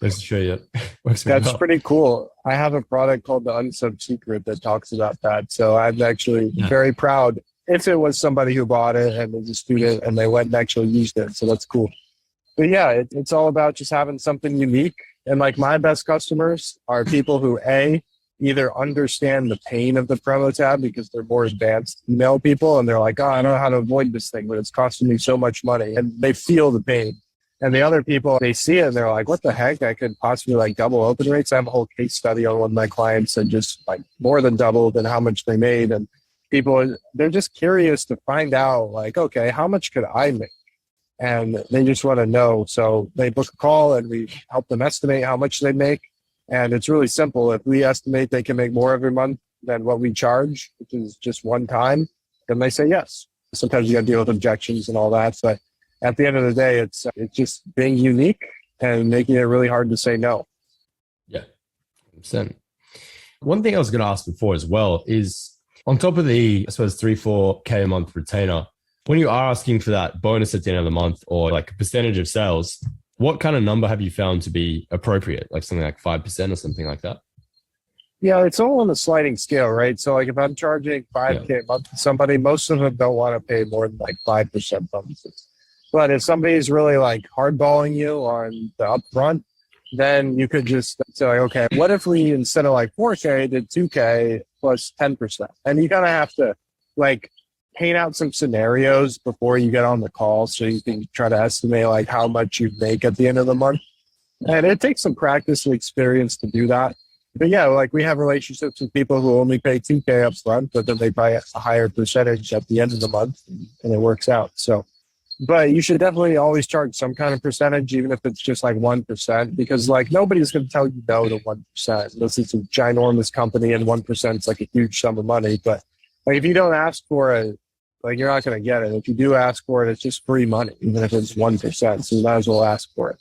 S1: just to show you, works
S2: that's
S1: well.
S2: pretty cool. I have a product called the Unsub Secret that talks about that. So I'm actually very proud if it was somebody who bought it and was a student and they went and actually used it. So that's cool. But yeah, it's all about just having something unique. And like my best customers are people who either understand the pain of the promo tab because they're more advanced email people and they're like, I don't know how to avoid this thing, but it's costing me so much money, and they feel the pain. And the other people, they see it and they're like, what the heck? I could possibly like double open rates. I have a whole case study on one of my clients that just like more than doubled and how much they made. And people, they're just curious to find out like, okay, how much could I make? And they just want to know. So they book a call and we help them estimate how much they make. And it's really simple. If we estimate they can make more every month than what we charge, which is just one time, then they say yes. Sometimes you got to deal with objections and all that. But at the end of the day, it's just being unique and making it really hard to say no.
S1: Yeah, 100%. One thing I was going to ask before as well is on top of the, I suppose, 3-4K a month retainer, when you are asking for that bonus at the end of the month or like a percentage of sales, what kind of number have you found to be appropriate? Like something like 5% or something like that?
S2: Yeah, it's all on a sliding scale, right? So like if I'm charging 5K a month to somebody, most of them don't want to pay more than like 5% bonuses. But if somebody's really like hardballing you on the upfront, then you could just say, like, okay, what if we, instead of like 4K, did 2K plus 10%? And you kind of have to like paint out some scenarios before you get on the call so you can try to estimate like how much you make at the end of the month. And it takes some practice and experience to do that. But yeah, like we have relationships with people who only pay 2K up front, but then they buy a higher percentage at the end of the month and it works out. So, but you should definitely always charge some kind of percentage, even if it's just like 1%, because like nobody's going to tell you no to 1%. Unless it's a ginormous company and 1% is like a huge sum of money. But like if you don't ask for it, like you're not going to get it. If you do ask for it, it's just free money, even if it's 1%. So you might as well ask for it.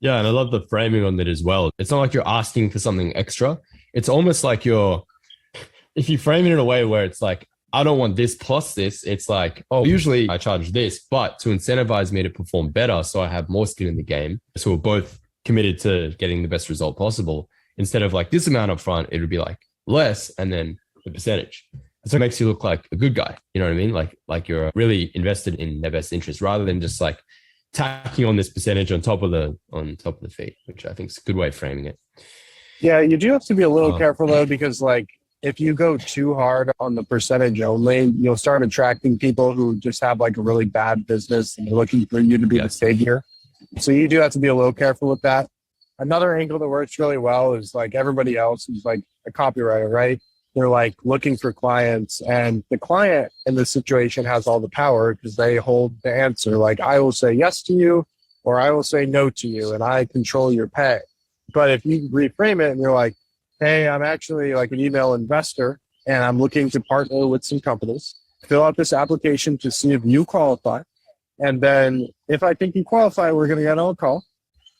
S1: Yeah, and I love the framing on it as well. It's not like you're asking for something extra. It's almost like if you frame it in a way where it's like, I don't want this plus this, it's like, oh, usually I charge this, but to incentivize me to perform better so I have more skin in the game, so we're both committed to getting the best result possible, instead of like this amount up front, it would be like less and then the percentage. So it makes you look like a good guy. You know what I mean? Like you're really invested in their best interest rather than just like tacking on this percentage on top of the fee, which I think is a good way of framing it.
S2: Yeah, you do have to be a little careful though, because like if you go too hard on the percentage only, you'll start attracting people who just have like a really bad business and they're looking for you to be the savior. So you do have to be a little careful with that. Another angle that works really well is like everybody else who's like a copywriter, right? They're like looking for clients, and the client in this situation has all the power because they hold the answer. Like I will say yes to you or I will say no to you and I control your pay. But if you reframe it and you're like, hey, I'm actually like an email investor and I'm looking to partner with some companies, fill out this application to see if you qualify. And then if I think you qualify, we're going to get on a call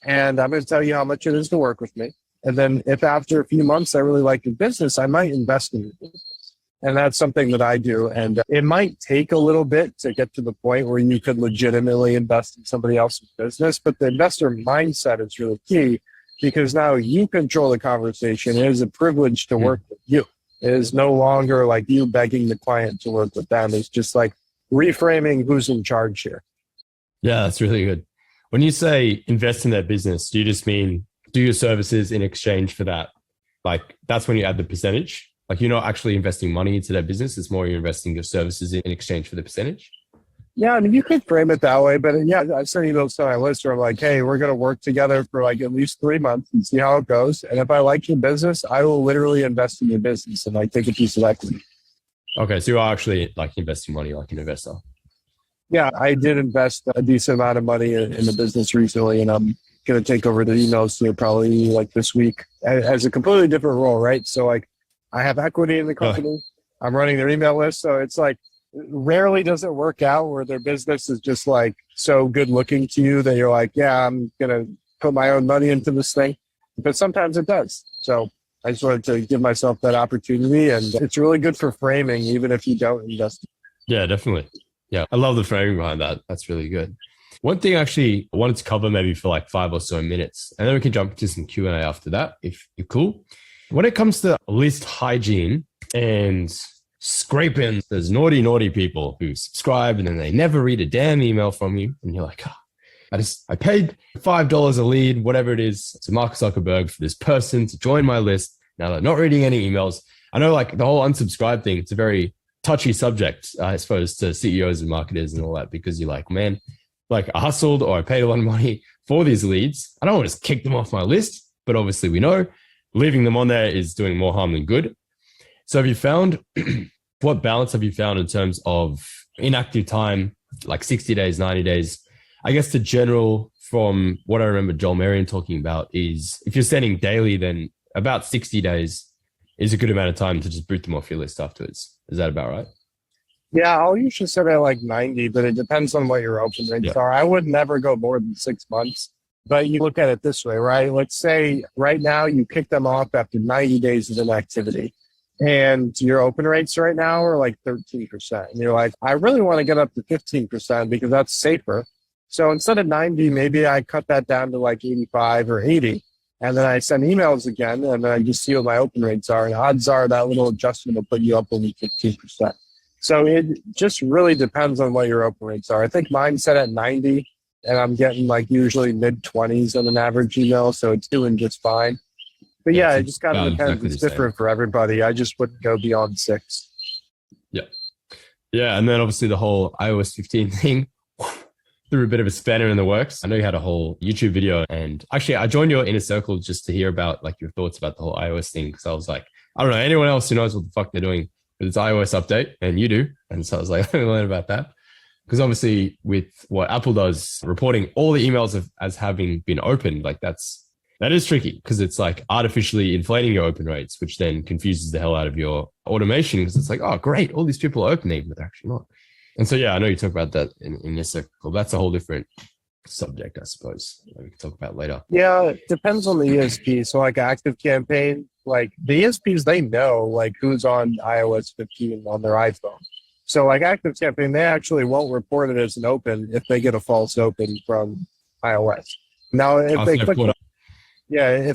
S2: and I'm going to tell you how much it is to work with me. And then if after a few months I really like your business, I might invest in your business. And that's something that I do. And it might take a little bit to get to the point where you could legitimately invest in somebody else's business. But the investor mindset is really key because now you control the conversation. It is a privilege to work with you. It is no longer like you begging the client to work with them. It's just like reframing who's in charge here.
S1: Yeah, that's really good. When you say invest in their business, do you just mean do your services in exchange for that like that's when you add the percentage. Like you're not actually investing money into their business. It's more you're investing your services in exchange for the percentage.
S2: Yeah, I mean, you could frame it that way, but yeah, I've sent emails to my list where I'm like, hey, we're going to work together for like at least 3 months and see how it goes. And if I like your business, I will literally invest in your business and like take a piece of equity.
S1: Okay, so you are actually like investing money like an investor.
S2: Yeah, I did invest a decent amount of money in the business recently, and I'm going to take over the emails here probably like this week as a completely different role, right? So like I have equity in the company. I'm running their email list. So it's like rarely does it work out where their business is just like so good looking to you that you're like, yeah, I'm going to put my own money into this thing. But sometimes it does. So I just wanted to give myself that opportunity. And it's really good for framing, even if you don't invest.
S1: Yeah, definitely. Yeah, I love the framing behind that. That's really good. One thing actually I wanted to cover maybe for like 5 or so minutes, and then we can jump to some Q&A after that, if you're cool. When it comes to list hygiene and scraping, there's naughty people who subscribe and then they never read a damn email from you. And you're like, oh, I paid $5 a lead, whatever it is, to Mark Zuckerberg for this person to join my list. Now they're not reading any emails. I know like the whole unsubscribe thing, it's a very touchy subject, I suppose, to CEOs and marketers and all that, because you're like, man, like I hustled or I paid a lot of money for these leads. I don't want to just kick them off my list, but obviously we know leaving them on there is doing more harm than good. So have you found, what balance have you found in terms of inactive time, like 60 days, 90 days? I guess the general, from what I remember Joel Marion talking about, is if you're sending daily, then about 60 days is a good amount of time to just boot them off your list afterwards. Is that about right?
S2: Yeah, I'll usually set it at like 90, but it depends on what your open rates are. I would never go more than 6 months. But you look at it this way, right? Let's say right now you kick them off after 90 days of inactivity. And your open rates right now are like 13%. And you're like, I really want to get up to 15% because that's safer. So instead of 90, maybe I cut that down to like 85 or 80. And then I send emails again, and then I just see what my open rates are. And odds are that little adjustment will put you up only 15%. So it just really depends on what your open rates are. I think mine's set at 90, and I'm getting like usually mid-20s on an average email. So it's doing just fine. But yeah, it just kind of depends. Exactly, it's different for everybody. I just wouldn't go beyond 6.
S1: Yeah. Yeah. And then obviously the whole iOS 15 thing threw a bit of a spanner in the works. I know you had a whole YouTube video, and actually I joined your inner circle just to hear about like your thoughts about the whole iOS thing. Cause I was like, I don't know anyone else who knows what the fuck they're doing with this iOS update, and you do. And so I was like, let me learn about that. Because obviously with what Apple does, reporting all the emails as having been opened, like that is tricky, because it's like artificially inflating your open rates, which then confuses the hell out of your automation, because it's like, oh, great, all these people are opening, but they're actually not. And so, yeah, I know you talk about that in your circle. That's a whole different subject, I suppose, that we can talk about later.
S2: Yeah, it depends on the ESP. So like ActiveCampaign, like the ESPs, they know like who's on iOS 15 on their iPhone. So like ActiveCampaign, they actually won't report it as an open if they get a false open from iOS. Now, if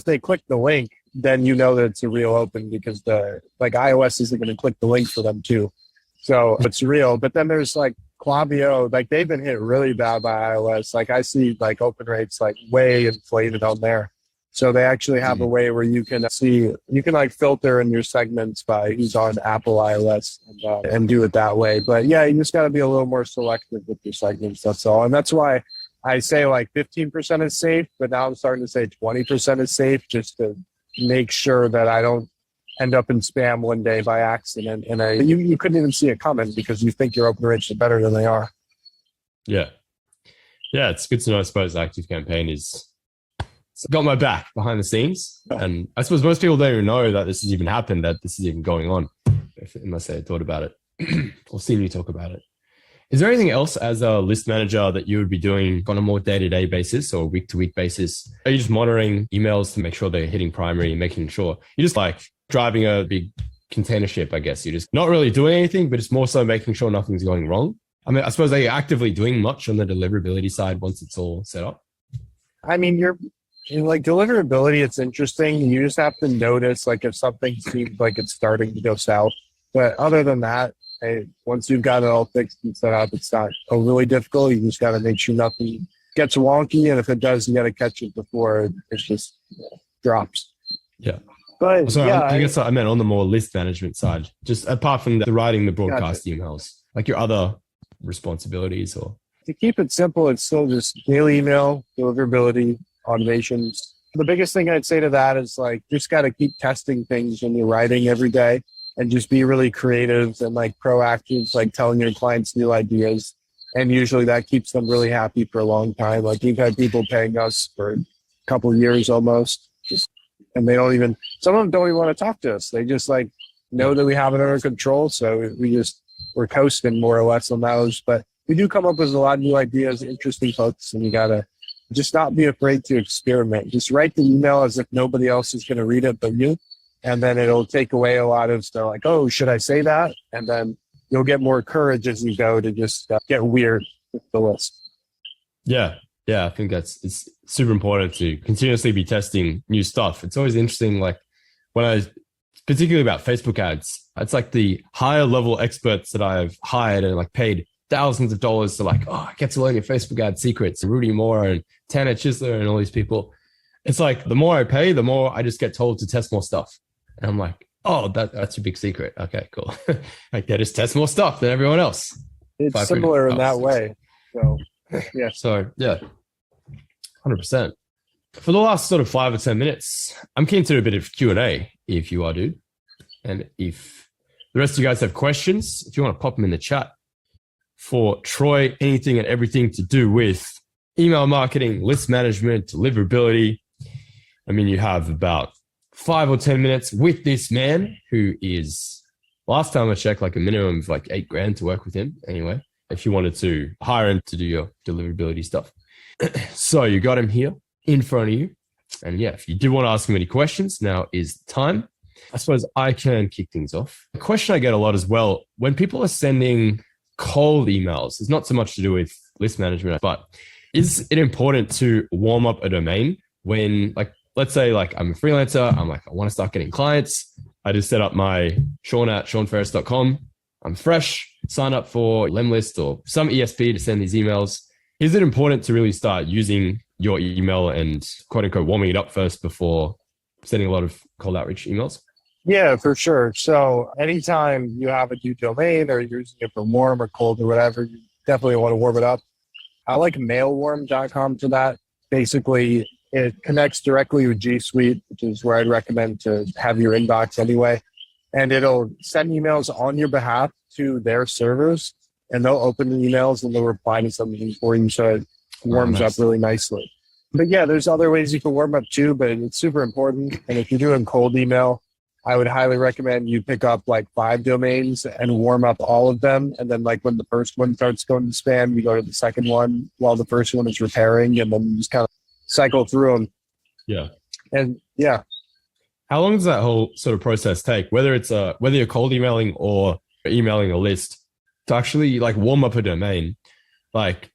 S2: they click the link, then you know that it's a real open, because iOS isn't going to click the link for them too. So it's real. But then there's like Klaviyo, like they've been hit really bad by iOS. Like I see like open rates like way inflated on there. So they actually have a way where you can like filter in your segments by who's on Apple iOS and do it that way. But yeah, you just got to be a little more selective with your segments. That's all. And that's why I say like 15% is safe, but now I'm starting to say 20% is safe, just to make sure that I don't end up in spam one day by accident. And you couldn't even see it coming because you think your open rates are better than they are.
S1: Yeah. Yeah, it's good to know. I suppose ActiveCampaign is got my back behind the scenes. And I suppose most people don't even know that this has even happened, that this is even going on, unless they had thought about it or seen you talk about it. Is there anything else as a list manager that you would be doing on a more day-to-day basis or week-to-week basis? Are you just monitoring emails to make sure they're hitting primary, making sure you're just like driving a big container ship, I guess? You're just not really doing anything, but it's more so making sure nothing's going wrong. I mean, I suppose, are you actively doing much on the deliverability side once it's all set up?
S2: I mean, in like deliverability, it's interesting. You just have to notice like if something seems like it's starting to go south. But other than that, once you've got it all fixed and set up, it's not really difficult. You just got to make sure nothing gets wonky. And if it does, you got to catch it before it just drops.
S1: Yeah.
S2: But
S1: Sorry,
S2: yeah,
S1: I guess I meant on the more list management side, just apart from the writing, the broadcast emails, like your other responsibilities or.
S2: to keep it simple, it's still just daily email, deliverability, automations. The biggest thing I'd say to that is like, just got to keep testing things when you're writing every day and just be really creative and like proactive, like telling your clients new ideas. And usually that keeps them really happy for a long time. Like we've had people paying us for a couple of years almost, just, and they don't even, some of them don't even want to talk to us. They just like know that we have it under control. So we're coasting more or less on those, but we do come up with a lot of new ideas, interesting folks, and you got to just not be afraid to experiment. Just write the email as if nobody else is going to read it but you. And then it'll take away a lot of stuff like, oh, should I say that? And then you'll get more courage as you go to just get weird with the list.
S1: Yeah. Yeah. I think it's super important to continuously be testing new stuff. It's always interesting. Like particularly about Facebook ads, it's like the higher level experts that I've hired and like paid thousands of dollars to like, oh, I get to learn your Facebook ad secrets, Rudy Moore and Tanner Chisler and all these people. It's like the more I pay, the more I just get told to test more stuff. And I'm like, oh, that's your big secret. Okay, cool. Like they just test more stuff than everyone else.
S2: It's similar in that way. So yeah.
S1: So yeah, 100%. For the last sort of 5 or 10 minutes, I'm keen to do a bit of Q&A if you are, dude. And if the rest of you guys have questions, if you want to pop them in the chat for Troy, anything and everything to do with email marketing, list management, deliverability. I mean, you have about 5 or 10 minutes with this man who is, last time I checked, like a minimum of like $8,000 to work with him anyway, if you wanted to hire him to do your deliverability stuff. So you got him here in front of you. And yeah, if you do want to ask him any questions, now is the time. I suppose I can kick things off. A question I get a lot as well, when people are sending cold emails, it's not so much to do with list management, but is it important to warm up a domain when, like, let's say like I'm a freelancer, I'm like, I want to start getting clients. I just set up my Sean at seanferris.com. I'm fresh, sign up for Lemlist or some ESP to send these emails. Is it important to really start using your email and quote unquote warming it up first before sending a lot of cold outreach emails?
S2: Yeah, for sure. So anytime you have a new domain or you're using it for warm or cold or whatever, you definitely want to warm it up. I like mailwarm.com for that. Basically, it connects directly with G Suite, which is where I'd recommend to have your inbox anyway. And it'll send emails on your behalf to their servers, and they'll open the emails and they'll reply to something for you. So it warms up really nicely. But yeah, there's other ways you can warm up too, but it's super important. And if you're doing cold email, I would highly recommend you pick up like 5 domains and warm up all of them. And then like when the first one starts going to spam, you go to the second one while the first one is repairing, and then you just kind of cycle through them.
S1: Yeah.
S2: And yeah.
S1: How long does that whole sort of process take? Whether you're cold emailing or emailing a list, to actually like warm up a domain, like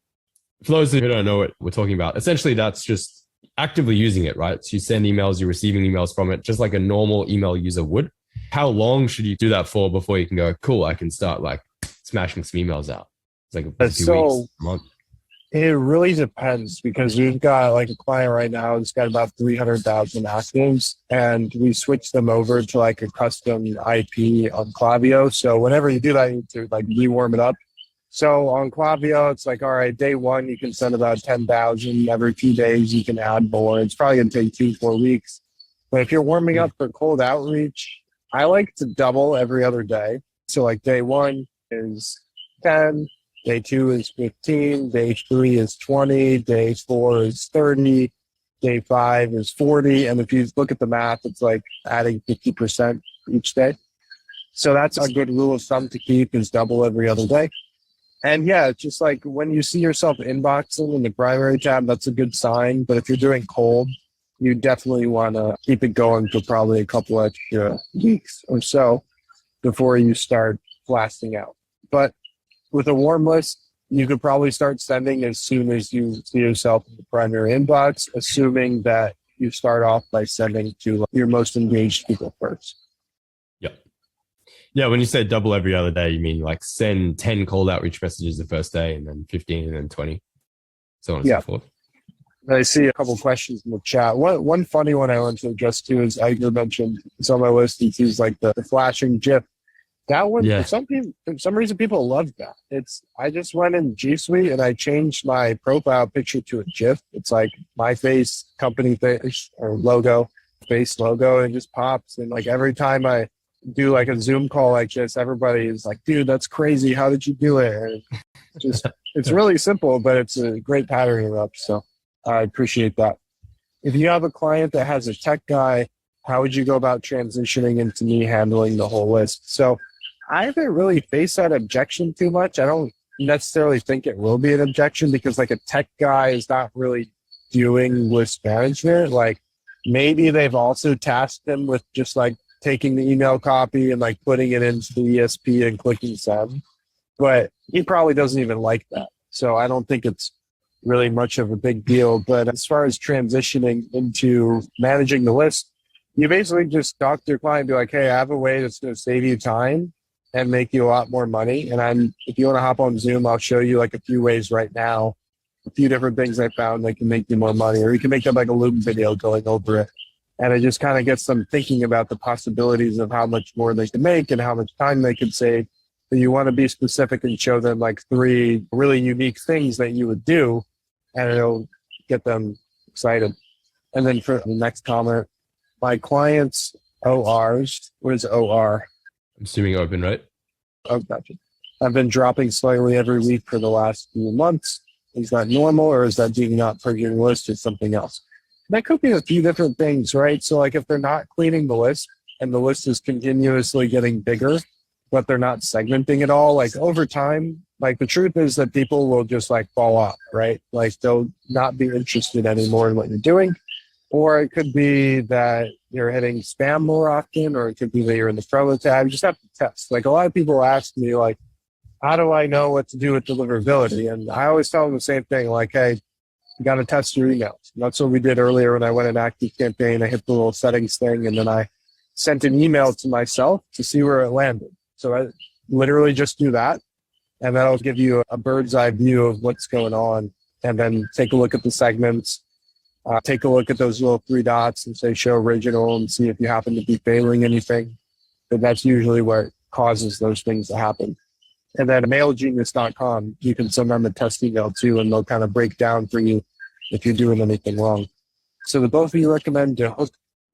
S1: for those who don't know what we're talking about, essentially that's just actively using it, right? So you send emails, you're receiving emails from it, just like a normal email user would. How long should you do that for before you can go, cool, I can start like smashing some emails out? It's like a few weeks, a month.
S2: It really depends, because we've got like a client right now who's got about 300,000 actives, and we switched them over to like a custom IP on Klaviyo. So whenever you do that, you need to like rewarm it up. So on Klaviyo, it's like, all right, day one, you can send about 10,000. Every few days, you can add more. It's probably going to take 2-4 weeks. But if you're warming up for cold outreach, I like to double every other day. So like day one is 10, day 2 is 15, day 3 is 20, day 4 is 30, day 5 is 40. And if you look at the math, it's like adding 50% each day. So that's a good rule of thumb to keep, is double every other day. And yeah, it's just like when you see yourself inboxing in the primary tab, that's a good sign. But if you're doing cold, you definitely want to keep it going for probably a couple extra weeks or so before you start blasting out. But with a warm list, you could probably start sending as soon as you see yourself in the primary inbox, assuming that you start off by sending to your most engaged people first.
S1: Yeah, when you say double every other day, you mean like send 10 cold outreach messages the first day, and then 15, and then 20, so on and so forth.
S2: I see a couple questions in the chat. One funny one I want to address too is Edgar mentioned it's on my list. He sees like the flashing GIF. That one,
S1: Yeah.
S2: for some reason, people love that. I just went in G Suite and I changed my profile picture to a GIF. It's like my face, company face, or logo, face logo, and it just pops. And like every time I do like a Zoom call like this, everybody is like, dude, that's crazy. How did you do it? And it's really simple, but it's a great pattern interrupt. So I appreciate that. If you have a client that has a tech guy, how would you go about transitioning into me handling the whole list? So I haven't really faced that objection too much. I don't necessarily think it will be an objection because like a tech guy is not really doing list management. Like maybe they've also tasked them with just like taking the email copy and like putting it into the ESP and clicking send. But he probably doesn't even like that. So I don't think it's really much of a big deal. But as far as transitioning into managing the list, you basically just talk to your client and be like, hey, I have a way that's going to save you time and make you a lot more money. And if you want to hop on Zoom, I'll show you like a few ways right now, a few different things I found that can make you more money, or you can make them like a loop video going over it. And it just kind of gets them thinking about the possibilities of how much more they can make and how much time they could save. But you want to be specific and show them like 3 really unique things that you would do, and it'll get them excited. And then for the next comment, my clients' ORs, what is OR?
S1: I'm assuming open, right?
S2: Oh, gotcha. I've been dropping slightly every week for the last few months. Is that normal, or is that being not per your list or something else? That could be a few different things, right? So like if they're not cleaning the list and the list is continuously getting bigger, but they're not segmenting it all, like over time, like the truth is that people will just like fall off, right? Like they'll not be interested anymore in what you're doing. Or it could be that you're hitting spam more often, or it could be that you're in the promo tab. You just have to test. Like a lot of people ask me, like, how do I know what to do with deliverability? And I always tell them the same thing, like, hey, you got to test your emails. And that's what we did earlier when I went in Active Campaign. I hit the little settings thing, and then I sent an email to myself to see where it landed. So I literally just do that, and that'll give you a bird's eye view of what's going on. And then take a look at the segments. Take a look at those little 3 dots and say show original and see if you happen to be failing anything. But that's usually what causes those things to happen. And then mailgenius.com, you can send them a test email too, and they'll kind of break down for you if you're doing anything wrong. So the both of you recommend to hook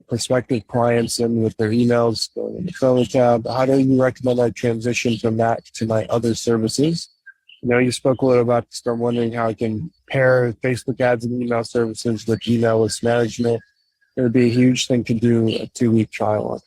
S2: prospective clients in with their emails going in the photo tab. How do you recommend I transition from that to my other services? You know, you spoke a little about this, but I'm wondering how I can pair Facebook ads and email services with email list management. It would be a huge thing to do a 2-week trial on.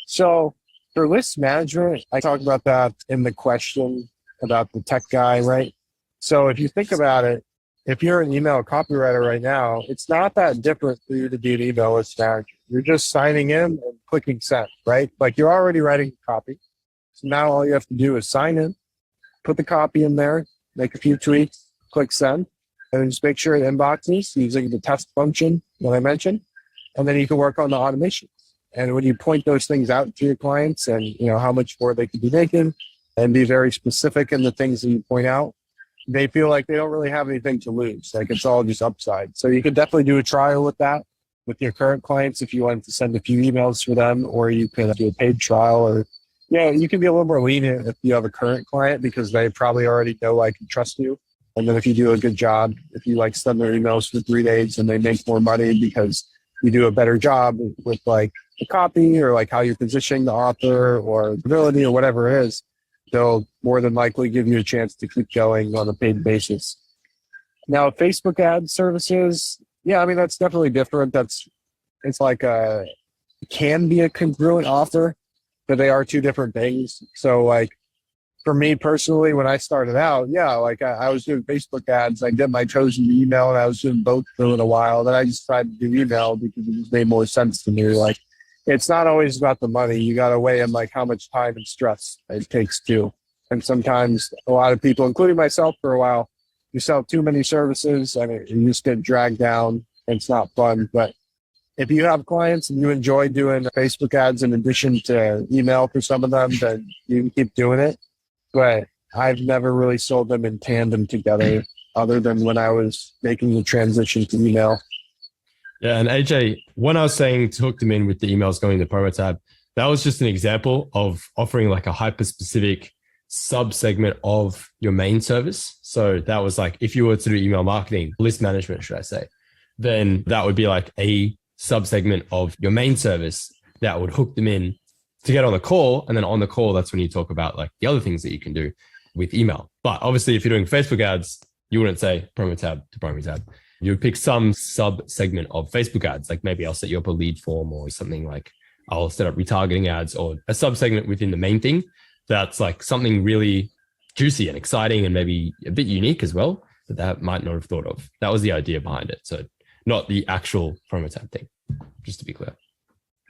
S2: So for list management, I talked about that in the question about the tech guy, right? So if you think about it, if you're an email copywriter right now, it's not that different for you to be an email list manager. You're just signing in and clicking send, right? Like you're already writing copy. So now all you have to do is sign in, put the copy in there, make a few tweaks, click send, and then just make sure it inboxes using the test function that I mentioned. And then you can work on the automation. And when you point those things out to your clients and you know how much more they could be making and be very specific in the things that you point out, they feel like they don't really have anything to lose. Like it's all just upside. So you could definitely do a trial with that with your current clients if you wanted to send a few emails for them, or you could do a paid trial, or yeah, you can be a little more lenient if you have a current client because they probably already know, like, and trust you. And then if you do a good job, if you like send their emails for 3 days and they make more money because you do a better job with like the copy or like how you're positioning the author or ability or whatever it is, they'll more than likely give you a chance to keep going on a paid basis. Now, Facebook ad services, yeah, I mean, that's definitely different. It's like can be a congruent offer, but they are 2 different things. So like for me personally, when I started out, yeah, like I was doing Facebook ads. I did my chosen email and I was doing both for a little while. Then I just tried to do email because it just made more sense to me. Like it's not always about the money. You got to weigh in like how much time and stress it takes too. And sometimes a lot of people, including myself for a while, you sell too many services and you just get dragged down and it's not fun. But if you have clients and you enjoy doing Facebook ads in addition to email for some of them, then you can keep doing it. But I've never really sold them in tandem together. other than when I was making the transition to email.
S1: Yeah, and AJ, when I was saying to hook them in with the emails going to the promo tab, that was just an example of offering like a hyper specific sub segment of your main service. So that was like, if you were to do email marketing, list management, should I say, then that would be like a sub segment of your main service that would hook them in to get on the call. And then on the call, that's when you talk about like the other things that you can do with email. But obviously, if you're doing Facebook ads, you wouldn't say promo tab to promo tab. You would pick some sub segment of Facebook ads, like maybe I'll set you up a lead form or something, like I'll set up retargeting ads, or a sub segment within the main thing that's like something really juicy and exciting and maybe a bit unique as well that might not have thought of. That was the idea behind it. So not the actual promo tab thing, just to be clear.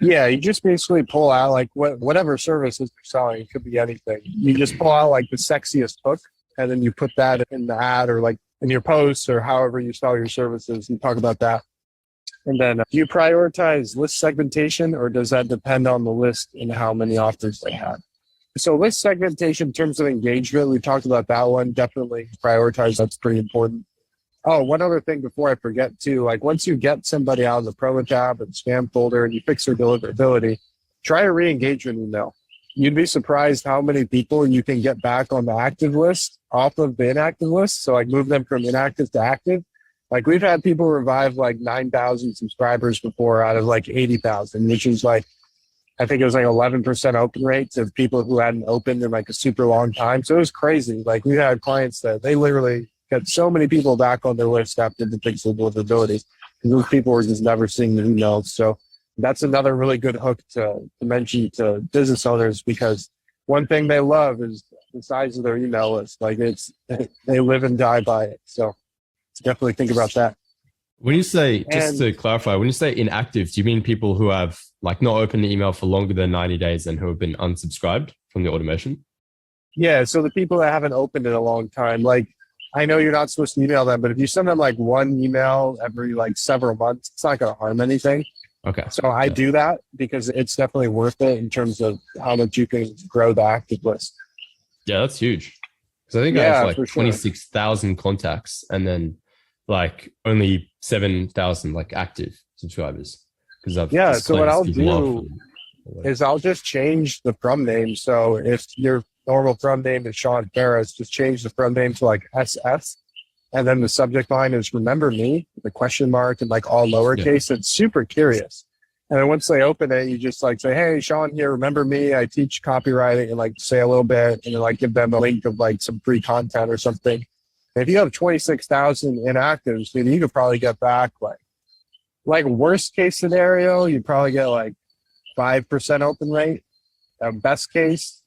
S2: Yeah, you just basically pull out like whatever services you're selling. It could be anything. You just pull out like the sexiest hook, and then you put that in the ad or like in your posts or however you sell your services. You talk about that. And then do you prioritize list segmentation, or does that depend on the list and how many offers they have? So list segmentation in terms of engagement, we talked about that one. Definitely prioritize. That's pretty important. Oh, one other thing before I forget too, like once you get somebody out of the promo tab and spam folder and you fix their deliverability, try a re-engagement email. You'd be surprised how many people you can get back on the active list off of the inactive list. So like move them from inactive to active. Like we've had people revive like 9,000 subscribers before out of like 80,000, which is like, I think it was like 11% open rates of people who hadn't opened in like a super long time. So it was crazy. Like we had clients that they literally got so many people back on their list after the fix of deliverability. And those people were just never seeing the emails. So that's another really good hook to mention to business owners, because one thing they love is the size of their email list. Like they live and die by it. So definitely think about that.
S1: When you say, just to clarify, when you say inactive, do you mean people who have like not opened the email for longer than 90 days and who have been unsubscribed from the automation?
S2: Yeah. So the people that haven't opened in a long time, like I know you're not supposed to email them, but if you send them like one email every like several months, it's not going to harm anything.
S1: Okay.
S2: So I do that because it's definitely worth it in terms of how much you can grow the active list.
S1: Yeah, that's huge. Because I think I have like 26,000 contacts and then like only 7,000 like active subscribers. Because
S2: so what I'll do is I'll just change the from name. So if your normal from name is Sean Ferris, just change the from name to like SS. And then the subject line is remember me, the question mark, and like all lowercase. It's super curious. And then once they open it, you just like say, hey, Sean here, remember me? I teach copywriting, and like say a little bit and then like give them a link of like some free content or something. And if you have 26,000 inactives, then you could probably get back like worst case scenario, you probably get like 5% open rate. Best case,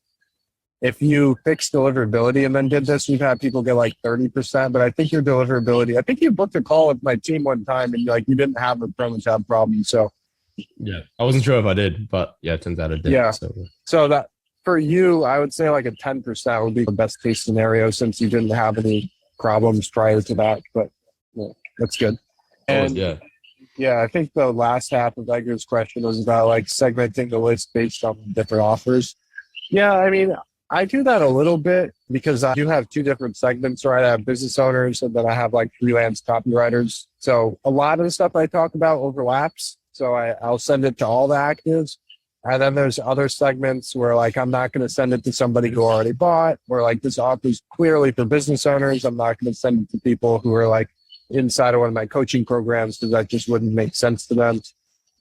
S2: if you fix deliverability and then did this, we've had people get like 30%, but I think your deliverability, I think you booked a call with my team one time and like you didn't have a promo tab problem. So
S1: yeah, I wasn't sure if I did, but yeah, it turns out I did.
S2: Yeah. So that for you, I would say like a 10% would be the best case scenario since you didn't have any problems prior to that, but yeah, that's good. And I think the last half of Edgar's question was about like segmenting the list based on different offers. Yeah, I mean, I do that a little bit because I do have two different segments, right? I have business owners and then I have like freelance copywriters. So a lot of the stuff I talk about overlaps. So I'll send it to all the actives. And then there's other segments where like I'm not going to send it to somebody who already bought, where like this offer is clearly for business owners. I'm not going to send it to people who are like inside of one of my coaching programs because that just wouldn't make sense to them.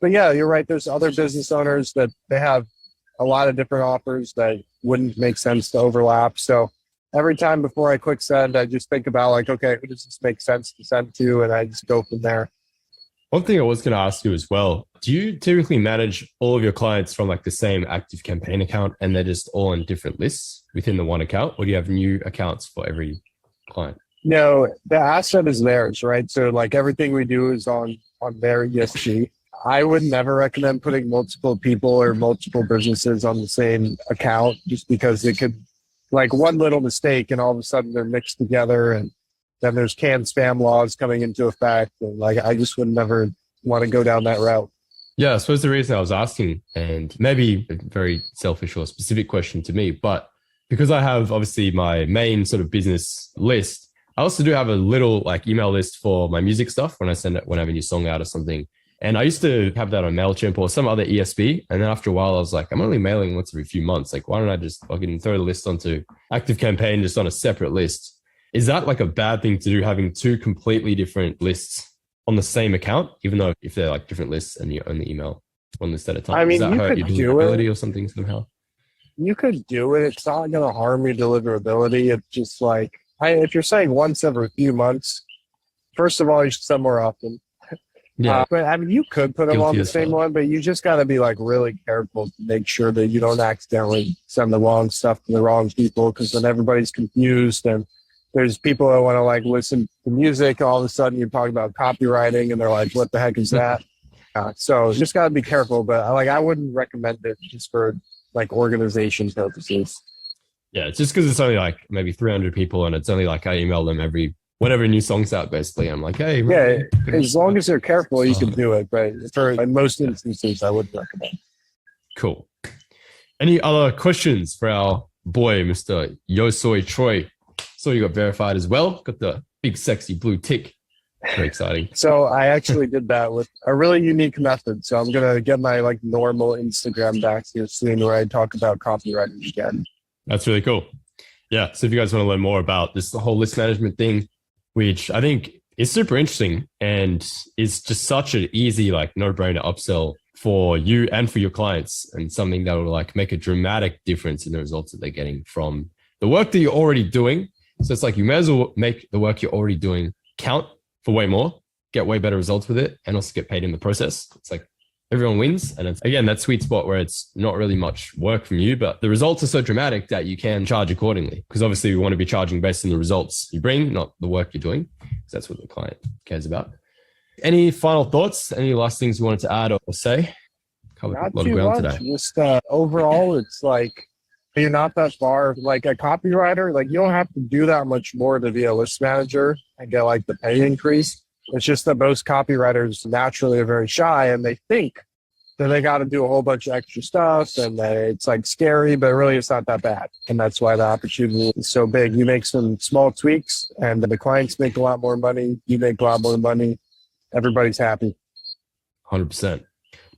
S2: But yeah, you're right. There's other business owners that they have a lot of different offers that wouldn't make sense to overlap. So every time before I click send, I just think about like, okay, who does this make sense to send to? And I just go from there.
S1: One thing I was going to ask you as well, do you typically manage all of your clients from like the same active campaign account and they're just all on different lists within the one account? Or do you have new accounts for every client?
S2: No, the asset is theirs, right? So like everything we do is on their ESG. I would never recommend putting multiple people or multiple businesses on the same account just because it could, like one little mistake and all of a sudden they're mixed together and then there's canned spam laws coming into effect. And like, I just would never want to go down that route.
S1: Yeah, I suppose the reason I was asking, and maybe a very selfish or specific question to me, but because I have obviously my main sort of business list, I also do have a little like email list for my music stuff when I have a new song out or something. And I used to have that on MailChimp or some other ESP. And then after a while, I was like, I'm only mailing once every few months. Like, why don't I just fucking throw the list onto ActiveCampaign just on a separate list? Is that like a bad thing to do, having two completely different lists on the same account, even though if they're like different lists and you only email one list at a time?
S2: I mean,
S1: does that
S2: you
S1: hurt
S2: could
S1: your
S2: do
S1: deliverability
S2: it.
S1: or something somehow?
S2: You could do it. It's not going to harm your deliverability. It's just like, if you're saying once every few months, first of all, you should send more often.
S1: Yeah.
S2: But I mean, you could put them on
S1: Guilty
S2: the
S1: as
S2: same
S1: well.
S2: one, but you just got to be like really careful to make sure that you don't accidentally send the wrong stuff to the wrong people, because then everybody's confused and there's people that want to like listen to music. All of a sudden you're talking about copywriting and they're like, what the heck is that? So just got to be careful, but I wouldn't recommend it just for like organization purposes.
S1: Yeah, it's just because it's only like maybe 300 people and it's only like I email them every whenever a new song's out, basically. I'm like, hey.
S2: Yeah, as long as they're careful, you can do it. But in most instances, I wouldn't recommend.
S1: Cool. Any other questions for our boy, Mr. Yosoi Troy? So you got verified as well. Got the big, sexy blue tick. Very exciting.
S2: So I actually did that with a really unique method. So I'm going to get my like normal Instagram back here soon where I talk about copywriting again.
S1: That's really cool. Yeah. So if you guys want to learn more about this whole list management thing, which I think is super interesting and is just such an easy, like no-brainer upsell for you and for your clients, and something that will like make a dramatic difference in the results that they're getting from the work that you're already doing. So it's like you may as well make the work you're already doing count for way more, get way better results with it, and also get paid in the process. It's like everyone wins. And it's, again, that sweet spot where it's not really much work from you, but the results are so dramatic that you can charge accordingly. Because obviously we want to be charging based on the results you bring, not the work you're doing, because that's what the client cares about. Any final thoughts? Any last things you wanted to add or say? Covered a lot of ground today.
S2: Just overall, it's like you're not that far. Like a copywriter, like you don't have to do that much more to be a list manager and get like the pay increase. It's just that most copywriters naturally are very shy and they think that they got to do a whole bunch of extra stuff and that it's like scary, but really it's not that bad. And that's why the opportunity is so big. You make some small tweaks and the clients make a lot more money. You make a lot more money. Everybody's happy.
S1: 100%.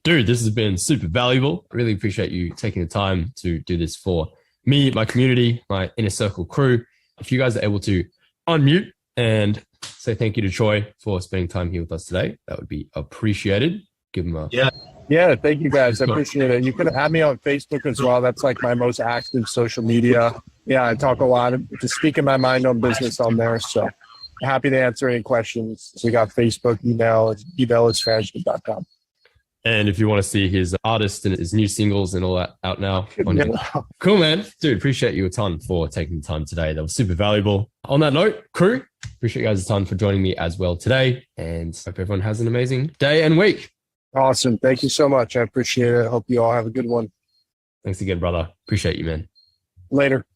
S1: Dude, this has been super valuable. I really appreciate you taking the time to do this for me, my community, my inner circle crew. If you guys are able to unmute and say thank you to Troy for spending time here with us today, that would be appreciated. Give him a...
S2: Yeah, thank you guys. I appreciate it. You can add me on Facebook as well. That's like my most active social media. Yeah, I talk a lot, just speaking my mind on business on there. So happy to answer any questions. We got Facebook, email is fanship.com.
S1: And if you want to see his artist and his new singles and all that out now. Cool, man. Dude, appreciate you a ton for taking the time today. That was super valuable. On that note, crew, appreciate you guys a ton for joining me as well today. And hope everyone has an amazing day and week.
S2: Awesome. Thank you so much. I appreciate it. Hope you all have a good one.
S1: Thanks again, brother. Appreciate you, man.
S2: Later.